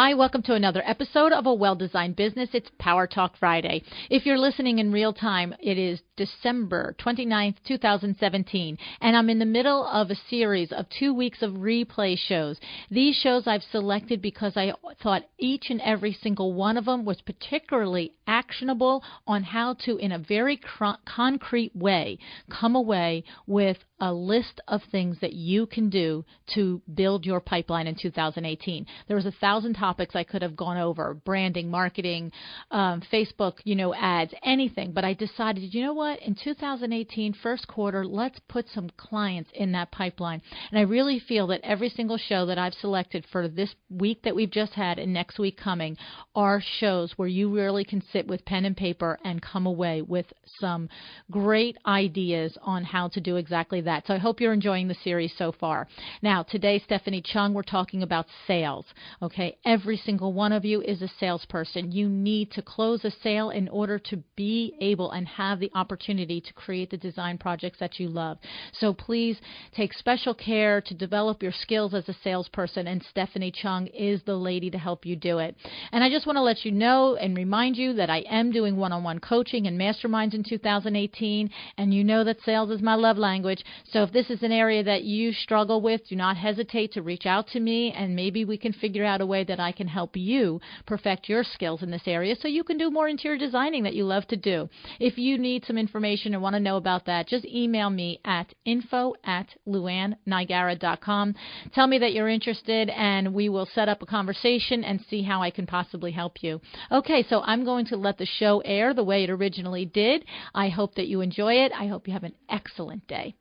Hi, welcome to another episode of A Well-Designed Business. It's Power Talk Friday. If you're listening in real time, it is December 29th, 2017, and I'm in the middle of a series of 2 weeks of replay shows. These shows I've selected because I thought each and every single one of them was particularly actionable on how to, in a very concrete way, come away with a list of things that you can do to build your pipeline in 2018. There was 1,000 topics I could have gone over: branding, marketing, Facebook, ads, anything. But I decided, you know what? In 2018, first quarter, let's put some clients in that pipeline. And I really feel that every single show that I've selected for this week that we've just had and next week coming are shows where you really can sit with pen and paper and come away with some great ideas on how to do exactly that. So I hope you're enjoying the series so far. Now, today, Stephanie Chung, we're talking about sales. Okay, every single one of you is a salesperson. You need to close a sale in order to be able and have the opportunity to create the design projects that you love. So please take special care to develop your skills as a salesperson, and Stephanie Chung is the lady to help you do it. And I just want to let you know and remind you that I am doing one-on-one coaching and masterminds in 2018, and you know that sales is my love language. So if this is an area that you struggle with, do not hesitate to reach out to me, and maybe we can figure out a way that I can help you perfect your skills in this area so you can do more interior designing that you love to do. If you need some information and want to know about that, just email me at info@LuAnnNigara.com. Tell me that you're interested, and we will set up a conversation and see how I can possibly help you. Okay, so I'm going to let the show air the way it originally did. I hope that you enjoy it. I hope you have an excellent day.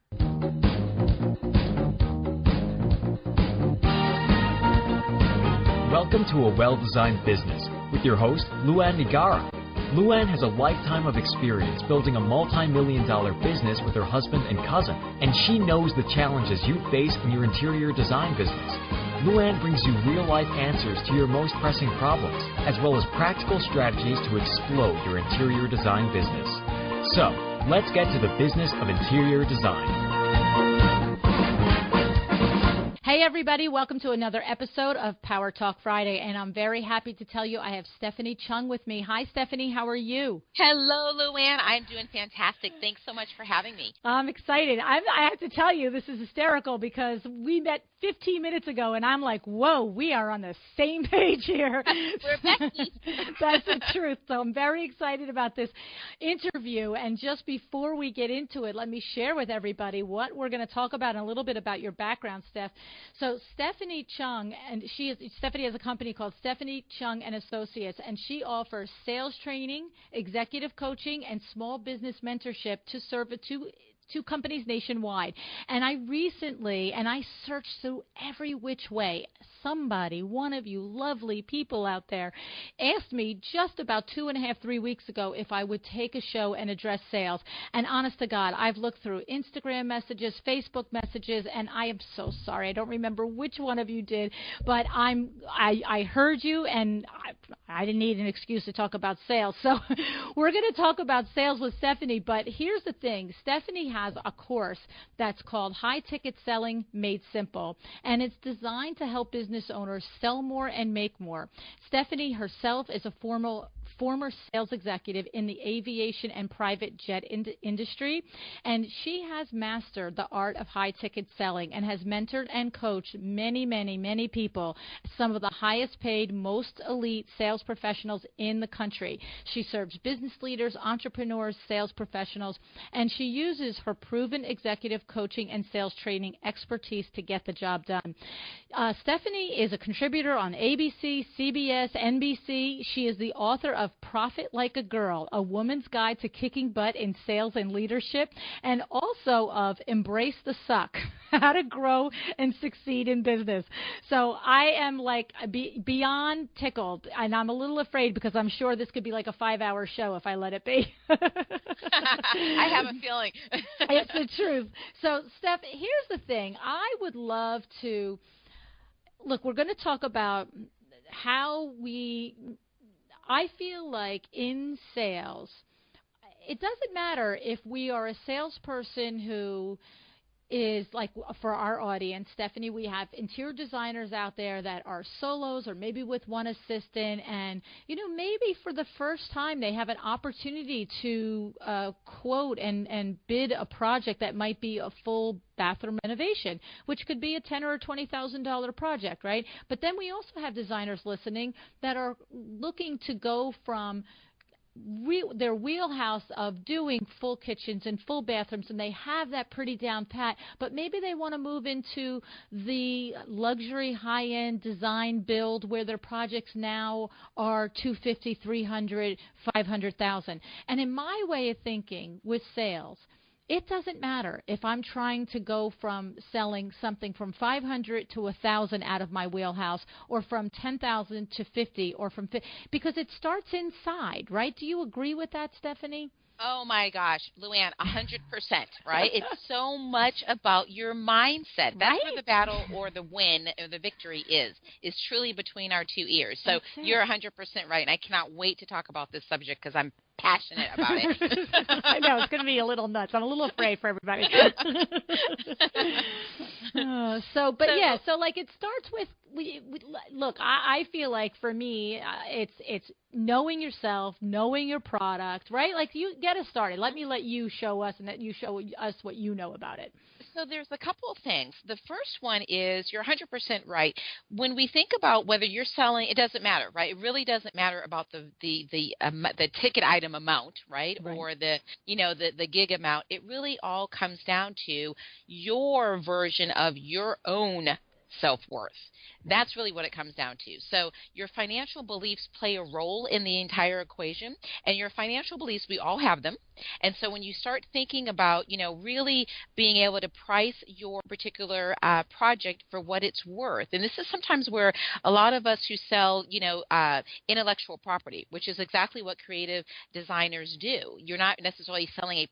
Welcome to A Well-Designed Business with your host, LuAnn. LuAnn has a lifetime of experience building a multi-million-dollar business with her husband and cousin, and she knows the challenges you face in your interior design business. LuAnn brings you real-life answers to your most pressing problems, as well as practical strategies to explode your interior design business. So, let's get to the business of interior design. Hey everybody, welcome to another episode of Power Talk Friday, and I'm very happy to tell you I have Stephanie Chung with me. Hi Stephanie, how are you? Hello LuAnn, I'm doing fantastic. Thanks so much for having me. I'm excited. I have to tell you, this is hysterical because we met 15 minutes ago and I'm like, whoa, we are on the same page here. We're besties. That's the truth. So I'm very excited about this interview, and just before we get into it, let me share with everybody what we're going to talk about and a little bit about your background, Steph. So Stephanie Chung, and Stephanie has a company called Stephanie Chung and Associates, and she offers sales training, executive coaching, and small business mentorship to serve two companies nationwide. And I searched through every which way. Somebody, one of you lovely people out there, asked me just about 3 weeks ago if I would take a show and address sales. And honest to God, I've looked through Instagram messages, Facebook messages, and I am so sorry. I don't remember which one of you did, but I heard you, and I didn't need an excuse to talk about sales. So we're going to talk about sales with Stephanie, but here's the thing. Stephanie has a course that's called High Ticket Selling Made Simple, and it's designed to help business owners sell more and make more. Stephanie herself is a former sales executive in the aviation and private jet industry, and she has mastered the art of high-ticket selling and has mentored and coached many, many, many people, some of the highest paid, most elite sales professionals in the country. She serves business leaders, entrepreneurs, sales professionals, and she uses her proven executive coaching and sales training expertise to get the job done. Stephanie is a contributor on ABC, CBS, NBC. She is the author of Profit Like a Girl, A Woman's Guide to Kicking Butt in Sales and Leadership, and also of Embrace the Suck, How to Grow and Succeed in Business. So I am like beyond tickled, and I'm a little afraid because I'm sure this could be like a 5-hour show if I let it be. I have a feeling. It's the truth. So, Steph, here's the thing. I would love to look, we're going to talk about how I feel like in sales, it doesn't matter if we are a salesperson who is like for our audience, Stephanie, we have interior designers out there that are solos or maybe with one assistant, and maybe for the first time they have an opportunity to quote and bid a project that might be a full bathroom renovation, which could be a $10,000 or $20,000 project, right? But then we also have designers listening that are looking to go from their wheelhouse of doing full kitchens and full bathrooms, and they have that pretty down pat, but maybe they want to move into the luxury high-end design build where their projects now are $250,000, $300,000, $500,000. And in my way of thinking with sales, it doesn't matter if I'm trying to go from selling something from 500 to 1,000 out of my wheelhouse, or from 10,000 to 50, or from 50, because it starts inside, right? Do you agree with that, Stephanie? Oh my gosh, LuAnn, 100%, right? It's so much about your mindset. That's where the battle or the win or the victory is truly between our two ears. So you're 100% right, and I cannot wait to talk about this subject because I'm passionate about it. I know, it's going to be a little nuts. I'm a little afraid for everybody. So like it starts with, look, I feel like for me, it's knowing yourself, knowing your product, right? Like you get us started. Let you show us, and that you show us what you know about it. So there's a couple of things. The first one is you're 100% right. When we think about whether you're selling, it doesn't matter, right? It really doesn't matter about the ticket item amount, right? Or the gig amount. It really all comes down to your version of your own self-worth. That's really what it comes down to. So your financial beliefs play a role in the entire equation, and your financial beliefs, we all have them. And so when you start thinking about, really being able to price your particular project for what it's worth, and this is sometimes where a lot of us who sell, intellectual property, which is exactly what creative designers do. You're not necessarily selling a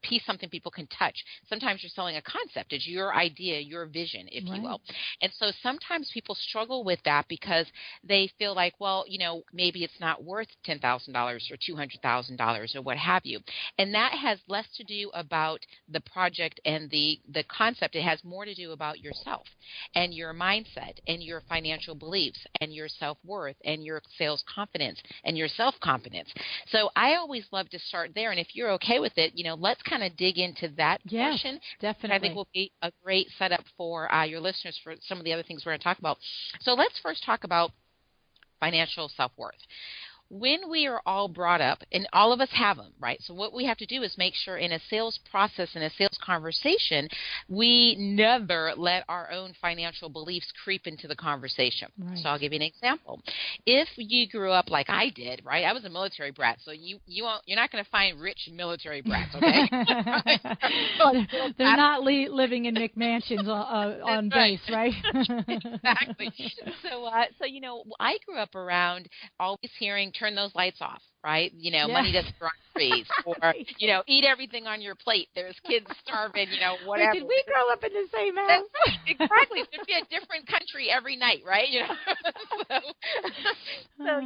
piece, something people can touch. Sometimes you're selling a concept. It's your idea, your vision, if you will. And so sometimes people struggle with that because they feel like, well, maybe it's not worth $10,000 or $200,000 or what have you. And that has less to do about the project and the concept. It has more to do about yourself and your mindset and your financial beliefs and your self-worth and your sales confidence and your self-confidence. So I always love to start there. And if you're okay with it, let's kind of dig into that portion. Definitely. I think will be a great setup for your listeners for some of the other things we're going to talk about. So let's first talk about financial self-worth. When we are all brought up, and all of us have them, right? So what we have to do is make sure in a sales process, in a sales conversation, we never let our own financial beliefs creep into the conversation. Right. So I'll give you an example. If you grew up like I did, right? I was a military brat, so you're not going to find rich military brats, okay? They're not living in McMansions on base, right? Exactly. So I grew up around always hearing, turn those lights off, right? Money doesn't grow on trees, or, eat everything on your plate. There's kids starving, whatever. Did we grow up in the same house? Exactly. It should be a different country every night, right? So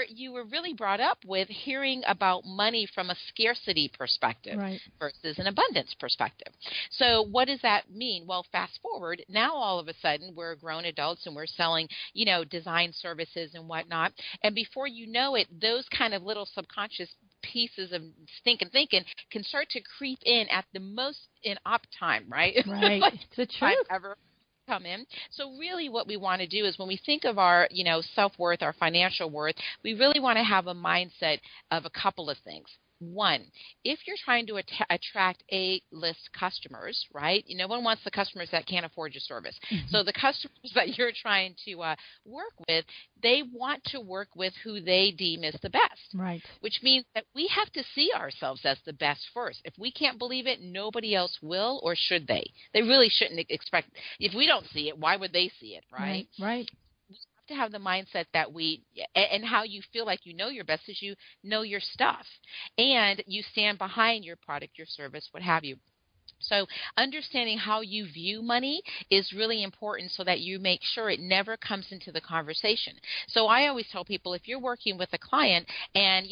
you were really brought up with hearing about money from a scarcity perspective versus an abundance perspective. So what does that mean? Well, fast forward, now all of a sudden we're grown adults and we're selling, design services and whatnot. And before you know it, those kind of little subconscious pieces of thinking can start to creep in at the most in op time, right? Right. Like the truth. Ever come in. So really what we want to do is when we think of our, self-worth, our financial worth, we really want to have a mindset of a couple of things. One, if you're trying to attract A-list customers, right? No one wants the customers that can't afford your service. Mm-hmm. So the customers that you're trying to work with, they want to work with who they deem is the best. Right. Which means that we have to see ourselves as the best first. If we can't believe it, nobody else will, or should they? They really shouldn't expect. If we don't see it, why would they see it, right? Right. To have the mindset that and how you feel like you know your best is you know your stuff and you stand behind your product, your service, what have you. So understanding how you view money is really important so that you make sure it never comes into the conversation. So I always tell people, if you're working with a client and,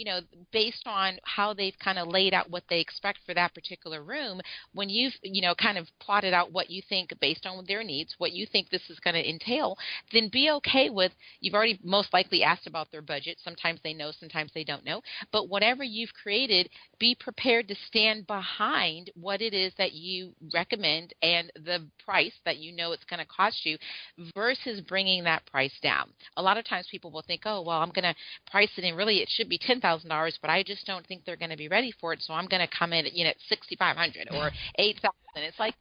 based on how they've kind of laid out what they expect for that particular room, when you've, kind of plotted out what you think based on their needs, what you think this is going to entail, then be okay with, you've already most likely asked about their budget. Sometimes they know, sometimes they don't know. But whatever you've created, be prepared to stand behind what it is that you recommend and the price that it's going to cost you versus bringing that price down. A lot of times people will think, oh, well, I'm going to price it and really it should be $10,000, but I just don't think they're going to be ready for it. So I'm going to come in at, at $6,500 or $8,000. It's like,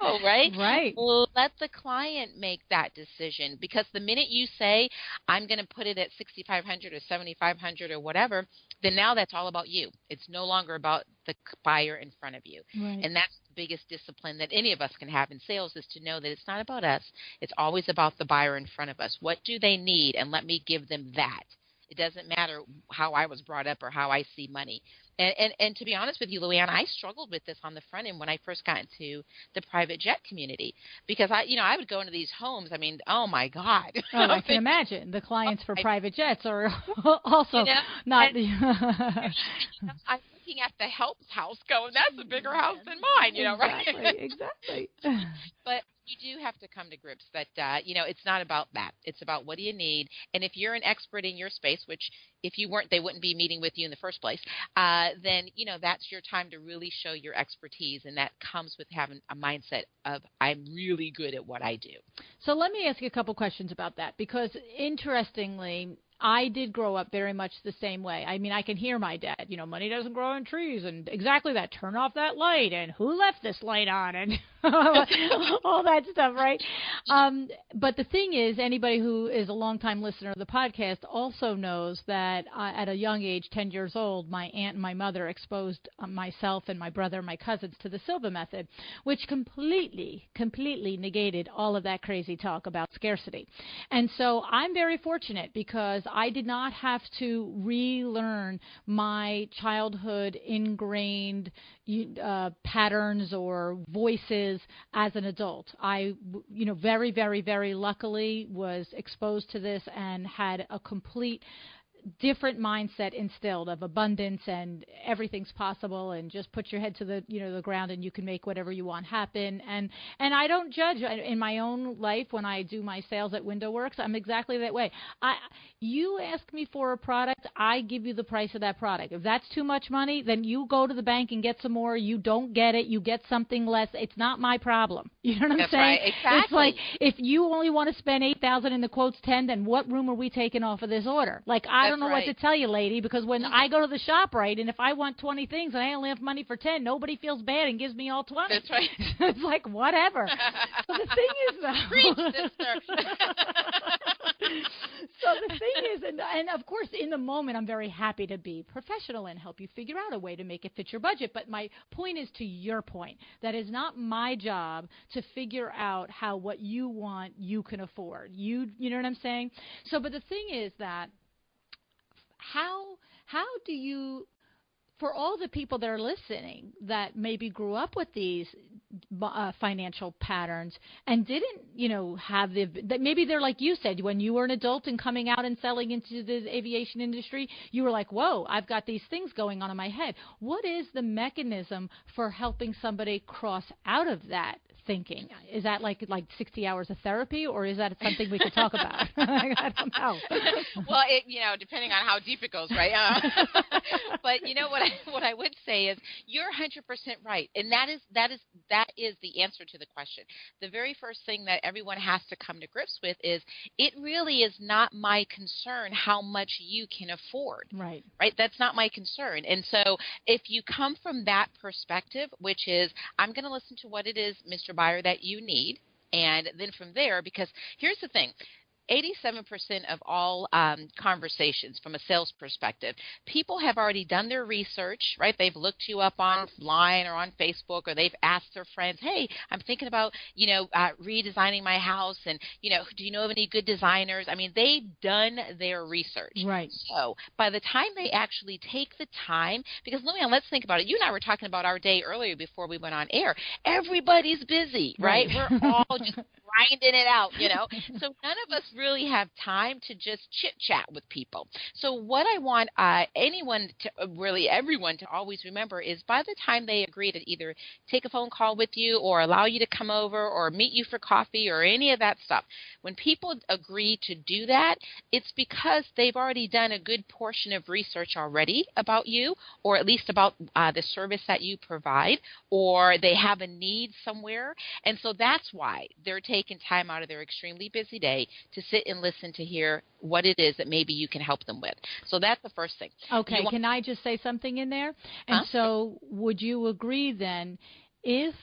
no, right? Right. Well, let the client make that decision, because the minute you say, I'm going to put it at $6,500 or $7,500 or whatever, then now that's all about you. It's no longer about the buyer in front of you. Right. And that's the biggest discipline that any of us can have in sales, is to know that it's not about us. It's always about the buyer in front of us. What do they need? And let me give them that. It doesn't matter how I was brought up or how I see money. And to be honest with you, LuAnn, I struggled with this on the front end when I first got into the private jet community, because I would go into these homes. I mean, oh my God. Oh, I can imagine the clients for private jets are also not. I'm looking at the help's house going, that's a bigger house than mine, exactly, right? Exactly. But you do have to come to grips that, it's not about that. It's about what do you need. And if you're an expert in your space, which if you weren't, they wouldn't be meeting with you in the first place, then, that's your time to really show your expertise. And that comes with having a mindset of, I'm really good at what I do. So let me ask you a couple questions about that, because interestingly, I did grow up very much the same way. I mean, I can hear my dad, money doesn't grow on trees, and exactly that, turn off that light, and who left this light on, and all that stuff, right? But the thing is, anybody who is a longtime listener of the podcast also knows that at a young age, 10 years old, my aunt and my mother exposed myself and my brother and my cousins to the Silva method, which completely negated all of that crazy talk about scarcity. And so I'm very fortunate, because I did not have to relearn my childhood ingrained patterns or voices as an adult. I, very, very, very luckily was exposed to this and had a complete different mindset instilled of abundance and everything's possible, and just put your head to the the ground and you can make whatever you want happen. And I don't judge. In my own life, when I do my sales at WindowWorks, I'm exactly that way. You ask me for a product, I give you the price of that product. If that's too much money, then you go to the bank and get some more. You don't get it, you get something less. It's not my problem. You know what I'm saying? Right. Exactly. It's like, if you only want to spend $8,000 and the quote's 10, then what room are we taking off of this order? Like, I don't know what to tell you, lady, because when I go to the shop, right, and if I want 20 things and I only have money for 10, nobody feels bad and gives me all 20. That's right. It's like, whatever. So the thing is, though. Preach, sister. So the thing is, and of course, in the moment, I'm very happy to be professional and help you figure out a way to make it fit your budget. But my point is, to your point, that is not my job to figure out how what you want you can afford. You know what I'm saying? So, but the thing is that how do you, for all the people that are listening that maybe grew up with these financial patterns and didn't, have that maybe they're like you said, when you were an adult and coming out and selling into the aviation industry, you were like, whoa, I've got these things going on in my head. What is the mechanism for helping somebody cross out of that thinking? Is that like 60 hours of therapy, or is that something we could talk about? I don't know. Well, depending on how deep it goes, right? But what I would say is, you're 100% right, and that is the answer to the question. The very first thing that everyone has to come to grips with is, it really is not my concern how much you can afford. Right. Right. That's not my concern. And so if you come from that perspective, which is, I'm going to listen to what it is, Mr. Buyer, that you need. And then from there, because here's the thing, 87% of all conversations from a sales perspective, people have already done their research, right? They've looked you up online or on Facebook, or they've asked their friends, hey, I'm thinking about, redesigning my house, and, do you know of any good designers? I mean, they've done their research. Right. So by the time they actually take the time, because LuAnn, let's think about it. You and I were talking about our day earlier before we went on air. Everybody's busy, right? We're all just grinding it out, So none of us really have time to just chit-chat with people. So what I want everyone to always remember is by the time they agree to either take a phone call with you or allow you to come over or meet you for coffee or any of that stuff, when people agree to do that, it's because they've already done a good portion of research already about you, or at least about the service that you provide, or they have a need somewhere. And so that's why they're taking time out of their extremely busy day to sit and listen to hear what it is that maybe you can help them with. So that's the first thing. Okay, can I just say something in there? And so would you agree then if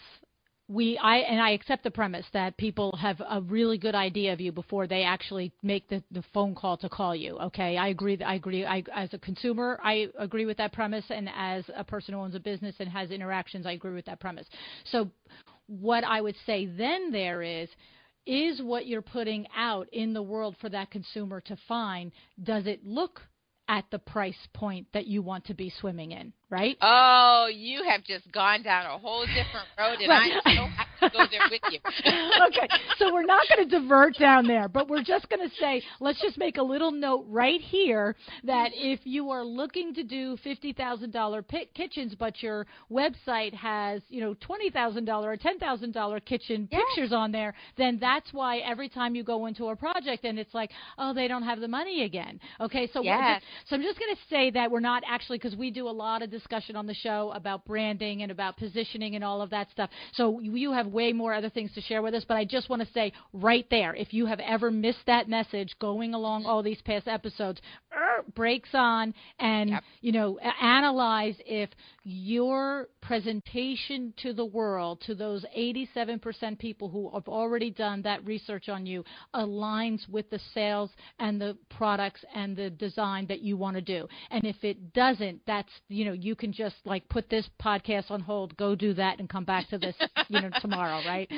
I accept the premise that people have a really good idea of you before they actually make the phone call to call you. Okay, I agree. As a consumer, I agree with that premise, and as a person who owns a business and has interactions, I agree with that premise. So what I would say then there is what you're putting out in the world for that consumer to find, does it look at the price point that you want to be swimming in, right? Oh, you have just gone down a whole different road, and right. I don't have to go there with you. Okay, so we're not going to divert down there, but we're just going to say, let's just make a little note right here that if you are looking to do $50,000 kitchens, but your website has, $20,000 or $10,000 kitchen pictures on there, then that's why every time you go into a project and it's like, oh, they don't have the money again. Okay, so so I'm just going to say that we're not actually, because we do a lot of discussion on the show about branding and about positioning and all of that stuff. So you have way more other things to share with us, but I just want to say right there, if you have ever missed that message going along all these past episodes, brakes on and, analyze if your presentation to the world, to those 87% people who have already done that research on you, aligns with the sales and the products and the design that you want to do. And if it doesn't, that's, you can just like put this podcast on hold, go do that and come back to this, tomorrow, right?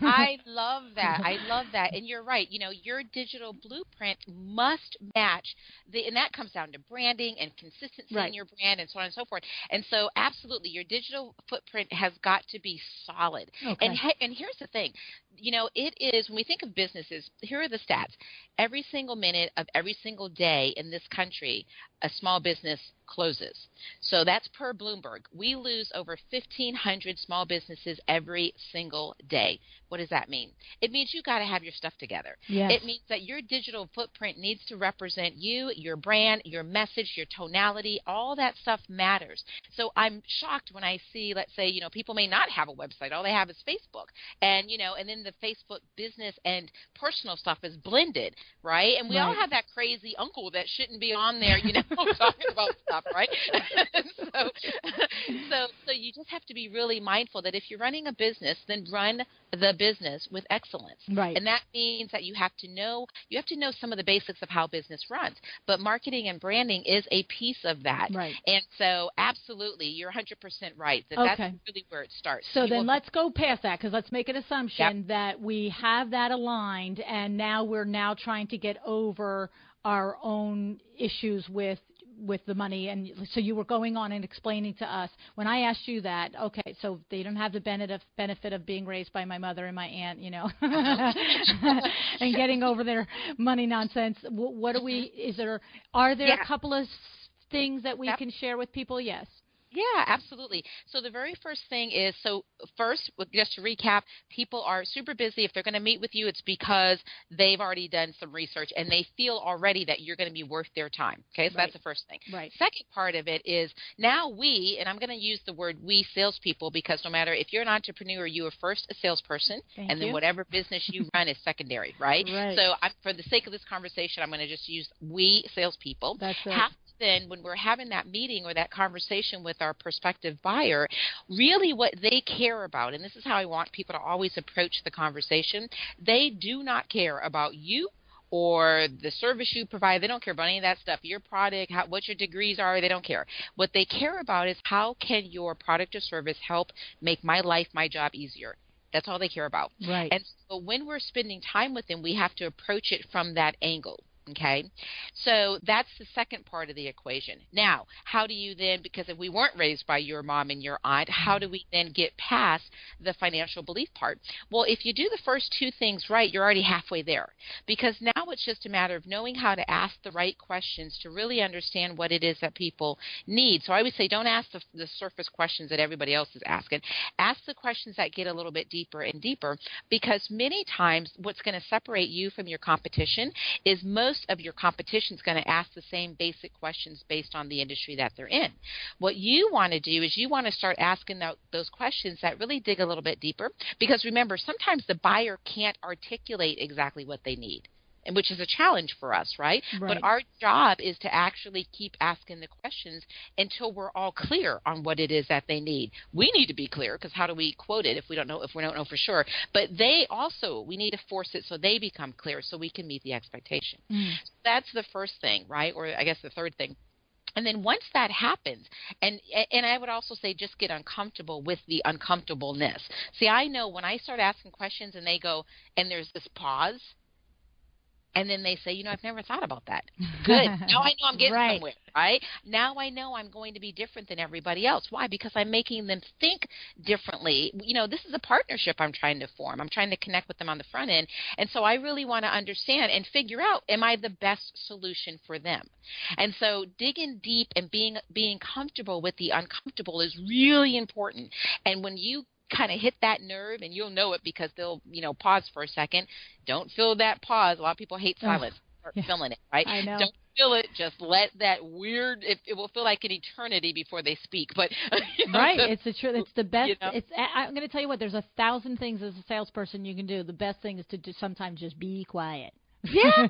I love that. I love that. And you're right. Your digital blueprint must match and that comes down to branding and consistency in your brand and so on and so forth. And so absolutely, your digital footprint has got to be solid. Okay. And here's the thing, it is, when we think of businesses, here are the stats. Every single minute of every single day in this country, a small business closes. So that's per Bloomberg. We lose over 1,500 small businesses every single day. What does that mean? It means you got to have your stuff together. Yes. It means that your digital footprint needs to represent you, your brand, your message, your tonality. All that stuff matters. So I'm shocked when I see, let's say, people may not have a website. All they have is Facebook. And, and then the Facebook business and personal stuff is blended, right? And we all have that crazy uncle that shouldn't be on there, talking about stuff, right? so you just have to be really mindful that if you're running a business, then run the business with excellence. Right. And that means that you have to know some of the basics of how business runs. But marketing and branding is a piece of that. Right. And so absolutely, you're 100% right. That's really where it starts. So then let's go past that, because let's make an assumption that we have that aligned, and now we're trying to get over our own issues with the money. And so you were going on and explaining to us, when I asked you that, okay, so they don't have the benefit of being raised by my mother and my aunt, and getting over their money nonsense. Are there a couple of things that we can share with people? Yes. Yeah, absolutely. So the very first thing is, first, just to recap, people are super busy. If they're going to meet with you, it's because they've already done some research and they feel already that you're going to be worth their time. Okay, so that's the first thing. Right. Second part of it is now and I'm going to use the word we salespeople, because no matter if you're an entrepreneur, you are first a salesperson, then whatever business you run is secondary, right? So for the sake of this conversation, I'm going to just use we salespeople. That's it. Then when we're having that meeting or that conversation with our prospective buyer, really what they care about, and this is how I want people to always approach the conversation, they do not care about you or the service you provide. They don't care about any of that stuff. Your product, what your degrees are, they don't care. What they care about is how can your product or service help make my life, my job easier. That's all they care about. Right. And so when we're spending time with them, we have to approach it from that angle. Okay, so that's the second part of the equation. Now, how do you then, because if we weren't raised by your mom and your aunt, how do we then get past the financial belief part? Well, if you do the first two things right, you're already halfway there, because now it's just a matter of knowing how to ask the right questions to really understand what it is that people need. So I would say don't ask the surface questions that everybody else is asking. Ask the questions that get a little bit deeper and deeper, because many times what's going to separate you from your competition is most of your competition is going to ask the same basic questions based on the industry that they're in. What you want to do is you want to start asking those questions that really dig a little bit deeper, because remember, sometimes the buyer can't articulate exactly what they need, and which is a challenge for us, right? But our job is to actually keep asking the questions until we're all clear on what it is that they need. We need to be clear, because how do we quote it if we don't know for sure? But they also, we need to force it so they become clear so we can meet the expectation. So that's the first thing, right? Or I guess the third thing. And then once that happens, and I would also say just get uncomfortable with the uncomfortableness. See, I know when I start asking questions and they go, and there's this pause, and then they say, I've never thought about that. Good. Now I know I'm getting somewhere, right? Now I know I'm going to be different than everybody else. Why? Because I'm making them think differently. This is a partnership I'm trying to form. I'm trying to connect with them on the front end. And so I really want to understand and figure out, am I the best solution for them? And so digging deep and being comfortable with the uncomfortable is really important. And when you kind of hit that nerve, and you'll know it because they'll, pause for a second. Don't feel that pause. A lot of people hate silence. Start feeling it, right? I know. Don't feel it. Just let that weird, it will feel like an eternity before they speak. But right. It's the truth. It's the best. I'm going to tell you what, there's 1,000 things as a salesperson you can do. The best thing is to sometimes just be quiet. Yeah,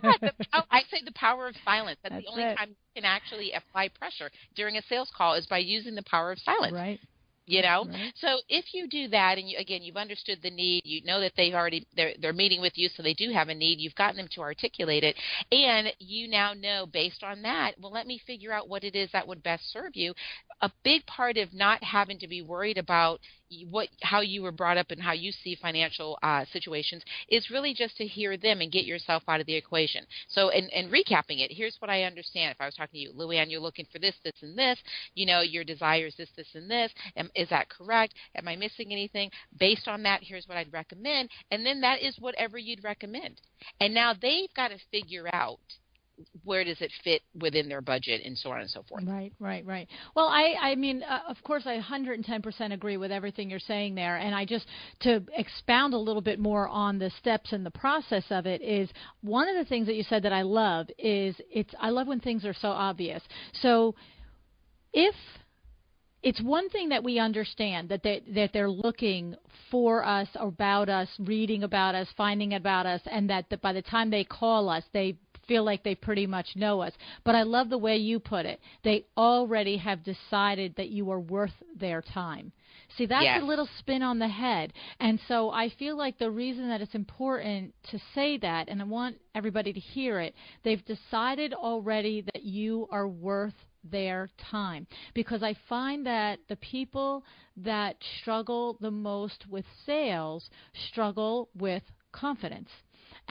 I say the power of silence. That's the only time you can actually apply pressure during a sales call is by using the power of silence. Right. Right. So if you do that, and you've understood the need, you know that they're meeting with you, so they do have a need. You've gotten them to articulate it, and you now know based on that. Well, let me figure out what it is that would best serve you. A big part of not having to be worried about how you were brought up and how you see financial situations is really just to hear them and get yourself out of the equation. So, and recapping it, here's what I understand. If I was talking to you, LuAnn, you're looking for this, this, and this. Your desires this, this, and this. Is that correct? Am I missing anything? Based on that, here's what I'd recommend. And then that is whatever you'd recommend. And now they've got to figure out where does it fit within their budget, and so on and so forth. Right. Well, I mean, of course, I 110% agree with everything you're saying there. And to expound a little bit more on the steps and the process of it, is one of the things that you said that I love is I love when things are so obvious. So if it's one thing that we understand that they're looking for us, about us, reading about us, finding about us, and that by the time they call us, they feel like they pretty much know us. But I love the way you put it. They already have decided that you are worth their time. See, that's a little spin on the head. And so I feel like the reason that it's important to say that, and I want everybody to hear it, they've decided already that you are worth their time. Because I find that the people that struggle the most with sales struggle with confidence.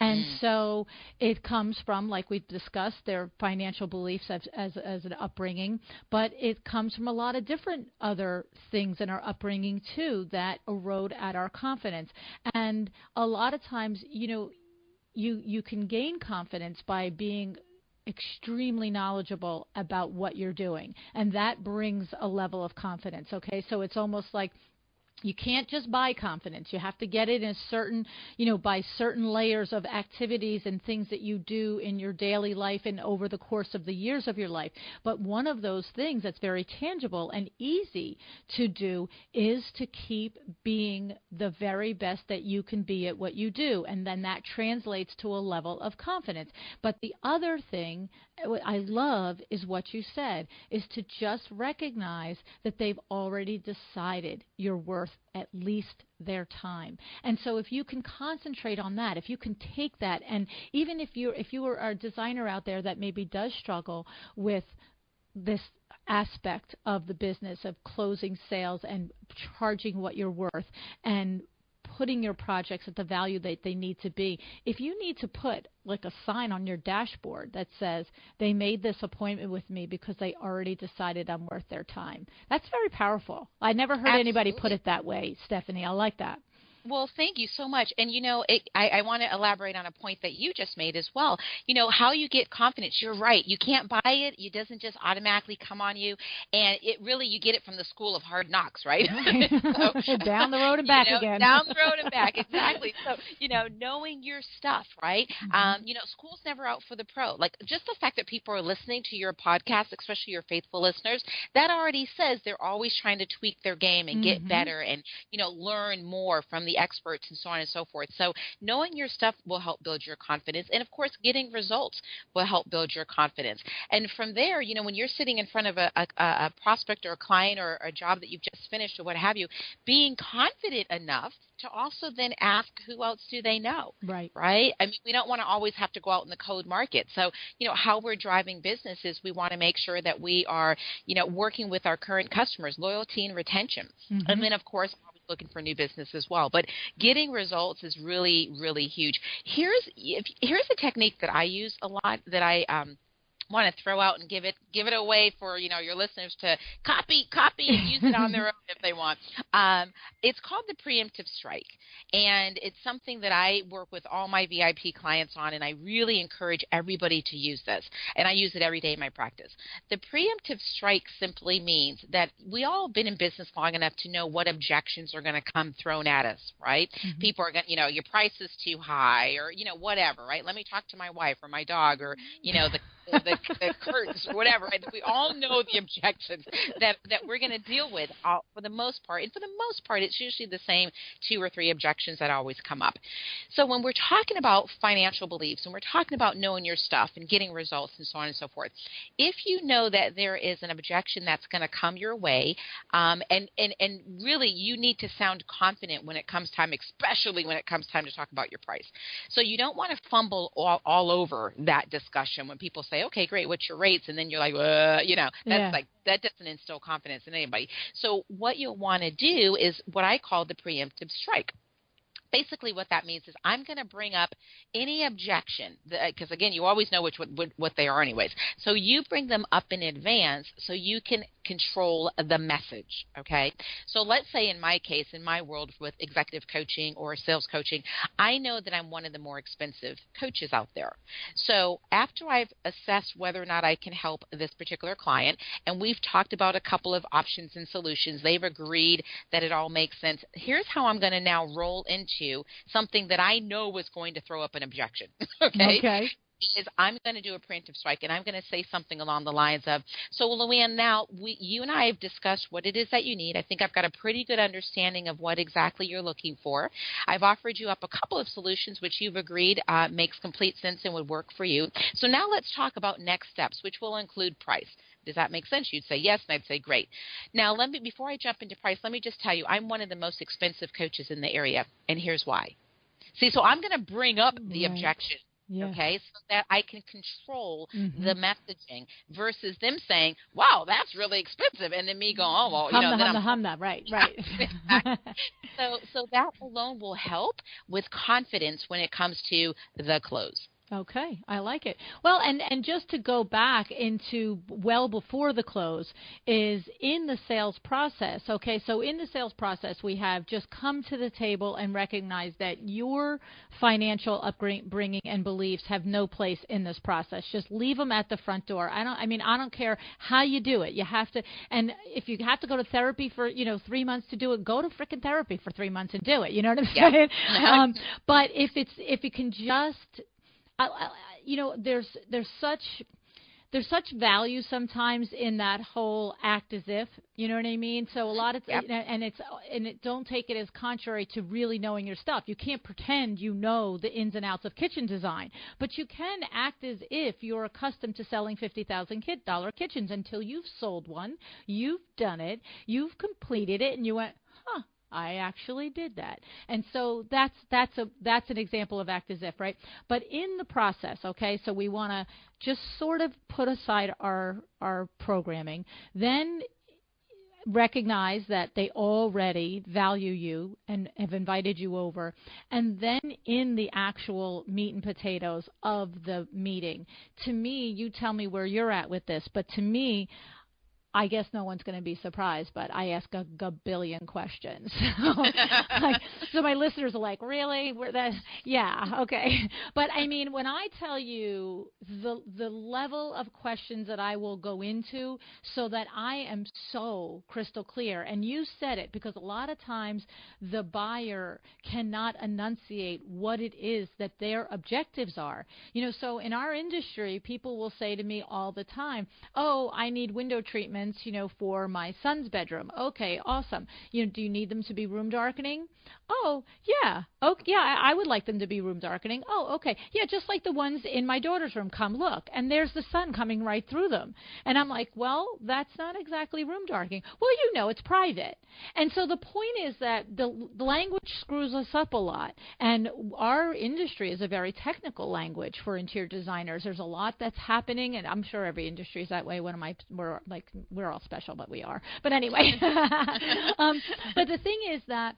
And so it comes from, like we've discussed, their financial beliefs as an upbringing, but it comes from a lot of different other things in our upbringing, too, that erode at our confidence. And a lot of times, you can gain confidence by being extremely knowledgeable about what you're doing, and that brings a level of confidence, okay? So it's almost like you can't just buy confidence. You have to get it in by certain layers of activities and things that you do in your daily life and over the course of the years of your life. But one of those things that's very tangible and easy to do is to keep being the very best that you can be at what you do. And then that translates to a level of confidence. But the other thing what I love is what you said, is to just recognize that they've already decided you're worth worth at least their time. And so if you can concentrate on that, if you can take that, and even if you are a designer out there that maybe does struggle with this aspect of the business of closing sales and charging what you're worth and putting your projects at the value that they need to be. If you need to put like a sign on your dashboard that says they made this appointment with me because they already decided I'm worth their time, that's very powerful. I never heard anybody put it that way, Stephanie. I like that. Well, thank you so much. And, I want to elaborate on a point that you just made as well. How you get confidence. You're right. You can't buy it. It doesn't just automatically come on you. And you get it from the school of hard knocks, right? So, down the road and back again. Down the road and back, exactly. So, knowing your stuff, right? Mm-hmm. School's never out for the pro. Like, just the fact that people are listening to your podcast, especially your faithful listeners, that already says they're always trying to tweak their game and get better and, learn more from the experts and so on and so forth. So knowing your stuff will help build your confidence. And, of course, getting results will help build your confidence. And from there, when you're sitting in front of a prospect or a client or a job that you've just finished or what have you, being confident enough to also then ask who else do they know, right? I mean, we don't want to always have to go out in the cold market. So, how we're driving businesses, we want to make sure that we are, working with our current customers, loyalty and retention. Mm-hmm. And then, of course, looking for new business as well. But getting results is really, really huge. Here's a technique that I use a lot that I want to throw out and give it away for your listeners to copy and use it on their own if they want. It's called the preemptive strike, and it's something that I work with all my VIP clients on, and I really encourage everybody to use this, and I use it every day in my practice. The preemptive strike simply means that we all have been in business long enough to know what objections are going to come thrown at us, right? Mm-hmm. People are going, your price is too high, or whatever, right? Let me talk to my wife or my dog, or the curtains or whatever, right? We all know the objections that we're going to deal with for the most part. And for the most part, it's usually the same 2 or 3 objections that always come up. So when we're talking about financial beliefs and we're talking about knowing your stuff and getting results and so on and so forth, if you know that there is an objection that's going to come your way, and really you need to sound confident when it comes time, especially when it comes time to talk about your price. So you don't want to fumble all over that discussion when people say, okay, great, what's your rates? And then you're like, that's like, that doesn't instill confidence in anybody. So what you'll want to do is what I call the preemptive strike. Basically what that means is I'm going to bring up any objection, because, again, you always know what they are anyways. So you bring them up in advance so you can control the message, okay? So let's say in my case, in my world with executive coaching or sales coaching, I know that I'm one of the more expensive coaches out there. So after I've assessed whether or not I can help this particular client, and we've talked about a couple of options and solutions, they've agreed that it all makes sense. Here's how I'm going to now roll into something that I know was going to throw up an objection. Okay. Is I'm going to do a preemptive strike, and I'm going to say something along the lines of, so LuAnn, now you and I have discussed what it is that you need. I think I've got a pretty good understanding of what exactly you're looking for. I've offered you up a couple of solutions which you've agreed makes complete sense and would work for you. So now let's talk about next steps, which will include price. Does that make sense? You'd say yes, and I'd say great. Now, before I jump into price, let me just tell you, I'm one of the most expensive coaches in the area, and here's why. See, so I'm going to bring up the objection, okay, so that I can control the messaging versus them saying, wow, that's really expensive, and then me going, oh, well, hum that, right. So that alone will help with confidence when it comes to the close. Okay, I like it. Well, and just to go back into well before the close is in the sales process. Okay, so in the sales process, we have just come to the table and recognize that your financial upbringing and beliefs have no place in this process. Just leave them at the front door. I don't care how you do it. You have to, and if you have to go to therapy for 3 months to do it, go to frickin' therapy for 3 months and do it. You know what I'm saying? But if you can just there's such value sometimes in that whole act as if, you know what I mean? So a lot of don't take it as contrary to really knowing your stuff. You can't pretend you know the ins and outs of kitchen design, but you can act as if you're accustomed to selling $50,000 kitchens until you've sold one, you've done it, you've completed it, and you went, I actually did that. And so that's an example of act as if, right? But in the process, okay, so we want to just sort of put aside our programming, then recognize that they already value you and have invited you over. And then in the actual meat and potatoes of the meeting, to me, you tell me where you're at with this, but to me, I guess no one's going to be surprised, but I ask a gabillion questions. So my listeners are like, really? Yeah, okay. But I mean, when I tell you the level of questions that I will go into so that I am so crystal clear, and you said it, because a lot of times the buyer cannot enunciate what it is that their objectives are. So in our industry, people will say to me all the time, oh, I need window treatments, for my son's bedroom. Okay, awesome. Do you need them to be room darkening? Oh, yeah. Oh, yeah, I would like them to be room darkening. Oh, okay. Yeah, just like the ones in my daughter's room. Come look. And there's the sun coming right through them. And I'm like, well, that's not exactly room darkening. Well, it's private. And so the point is that the language screws us up a lot. And our industry is a very technical language for interior designers. There's a lot that's happening, and I'm sure every industry is that way. We're all special, but we are. But anyway, but the thing is that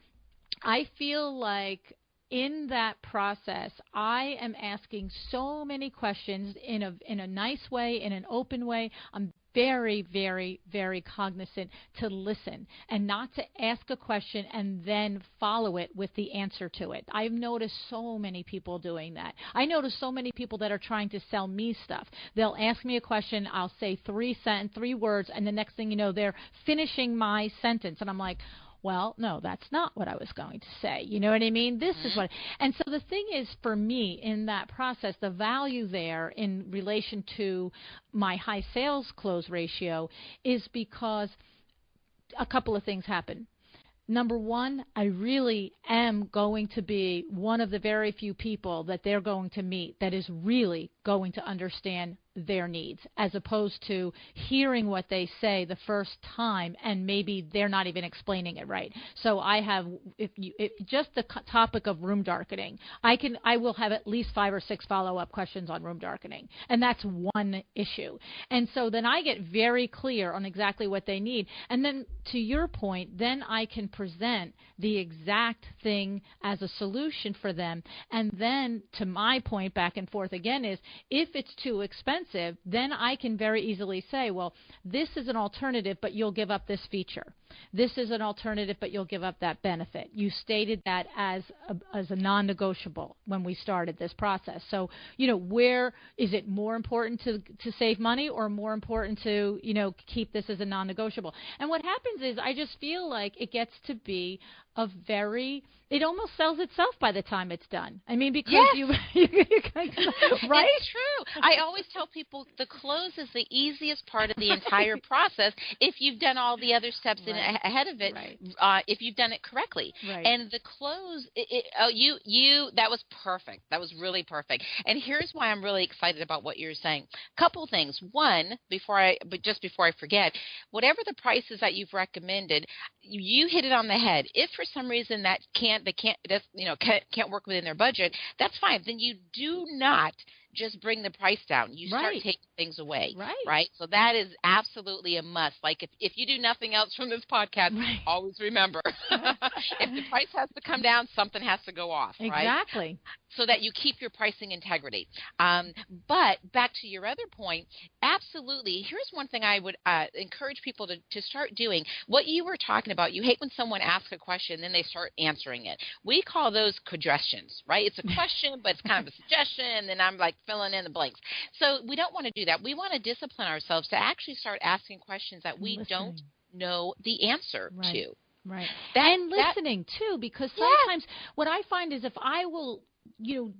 I feel like in that process, I am asking so many questions in a nice way, in an open way. I'm very, very, very cognizant to listen and not to ask a question and then follow it with the answer to it. I've noticed so many people doing that. I notice so many people that are trying to sell me stuff. They'll ask me a question, I'll say three words, and the next thing you know, they're finishing my sentence. And I'm like, well, no, that's not what I was going to say. You know what I mean? This is what. And so the thing is, for me, in that process, the value there in relation to my high sales close ratio is because a couple of things happen. Number one, I really am going to be one of the very few people that they're going to meet that is really going to understand their needs, as opposed to hearing what they say the first time and maybe they're not even explaining it right. So I have, just the topic of room darkening, I will have at least 5 or 6 follow-up questions on room darkening, and that's one issue. And so then I get very clear on exactly what they need, and then to your point, then I can present the exact thing as a solution for them. And then to my point, back and forth again, is if it's too expensive, then I can very easily say, well, this is an alternative, but you'll give up this feature. This is an alternative, but you'll give up that benefit. You stated that as a non-negotiable when we started this process. So, where is it more important to save money, or more important to, keep this as a non-negotiable? And what happens is I just feel like it gets to be it almost sells itself by the time it's done. I mean, because yes. right? It's true. I always tell people the close is the easiest part of the entire process if you've done all the other steps ahead of it, if you've done it correctly. Right. And the close, that was perfect. That was really perfect. And here's why I'm really excited about what you're saying. Couple things. One, just before I forget, whatever the prices that you've recommended, you hit it on the head. If for some reason that can't work within their budget, that's fine. Then you do not just bring the price down. You start taking things away, right? So that is absolutely a must. Like if you do nothing else from this podcast, always remember, if the price has to come down, something has to go off, right? Exactly. So that you keep your pricing integrity. But back to your other point, absolutely. Here's one thing I would encourage people to start doing. What you were talking about, you hate when someone asks a question and then they start answering it. We call those suggestions, right? It's a question, but it's kind of a suggestion, and then I'm like filling in the blanks. So we don't want to do that. We want to discipline ourselves to actually start asking questions that we don't know the answer to. Right. And listening too, because sometimes what I find is if I will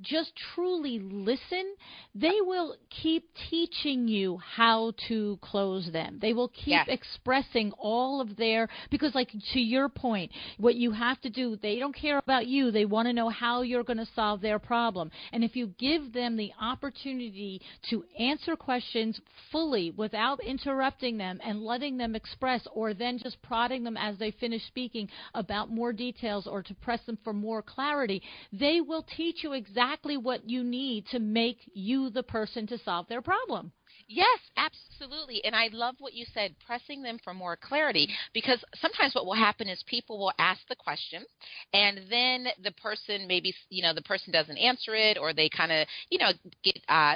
just truly listen, they will keep teaching you how to close them. They will keep expressing all of because like to your point, what you have to do, they don't care about you. They want to know how you're going to solve their problem. And if you give them the opportunity to answer questions fully without interrupting them and letting them express, or then just prodding them as they finish speaking about more details or to press them for more clarity, they will teach you exactly what you need to make you the person to solve their problem. Yes, absolutely. And I love what you said, pressing them for more clarity, because sometimes what will happen is people will ask the question and then the person the person doesn't answer it, or they kind of,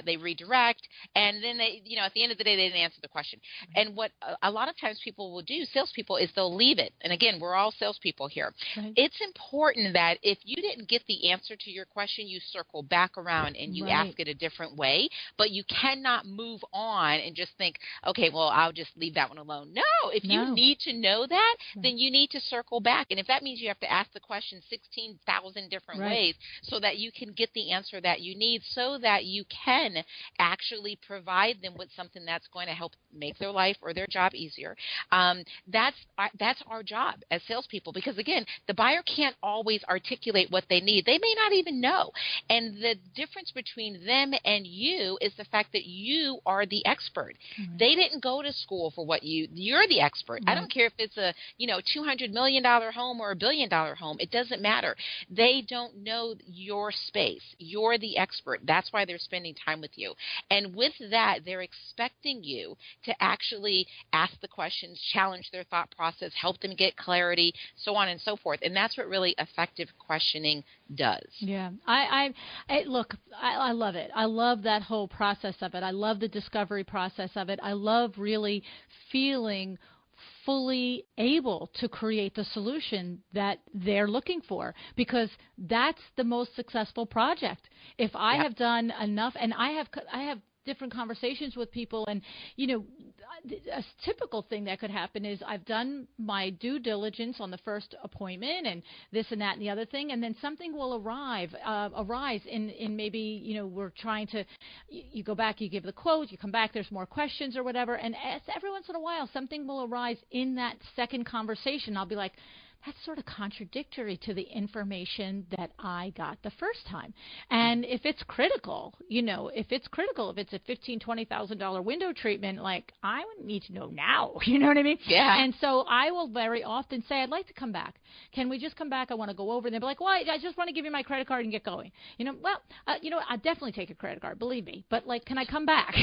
they redirect, and then they, at the end of the day, they didn't answer the question. Right. And what a lot of times people will do, salespeople, is they'll leave it. And again, we're all salespeople here. Right. It's important that if you didn't get the answer to your question, you circle back around and you ask it a different way, but you cannot move on and just think, okay, well, I'll just leave that one alone. No, if you need to know that, then you need to circle back. And if that means you have to ask the question 16,000 different ways so that you can get the answer that you need, so that you can actually provide them with something that's going to help make their life or their job easier. That's our job as salespeople, because again, the buyer can't always articulate what they need. They may not even know. And the difference between them and you is the fact that you are the expert. Mm-hmm. They didn't go to school for what you're the expert. Mm-hmm. I don't care if it's a, $200 million home or $1 billion home. It doesn't matter. They don't know your space. You're the expert. That's why they're spending time with you. And with that, they're expecting you to actually ask the questions, challenge their thought process, help them get clarity, so on and so forth. And that's what really effective questioning does. Yeah. I love it. I love that whole process of it. I love the discovery process of it. I love really feeling fully able to create the solution that they're looking for, because that's the most successful project. If I have done enough, and I have different conversations with people, and a typical thing that could happen is I've done my due diligence on the first appointment and this and that and the other thing, and then something will arise in maybe, we're trying to, you go back, you give the quote, you come back, there's more questions or whatever, and every once in a while something will arise in that second conversation. I'll be like, that's sort of contradictory to the information that I got the first time. And if it's critical, if it's a $15,000, $20,000 window treatment, like, I would need to know now, you know what I mean? Yeah. And so I will very often say, I'd like to come back. Can we just come back? I want to go over. And they'll be like, well, I just want to give you my credit card and get going. I'll definitely take a credit card, believe me. But, like, can I come back?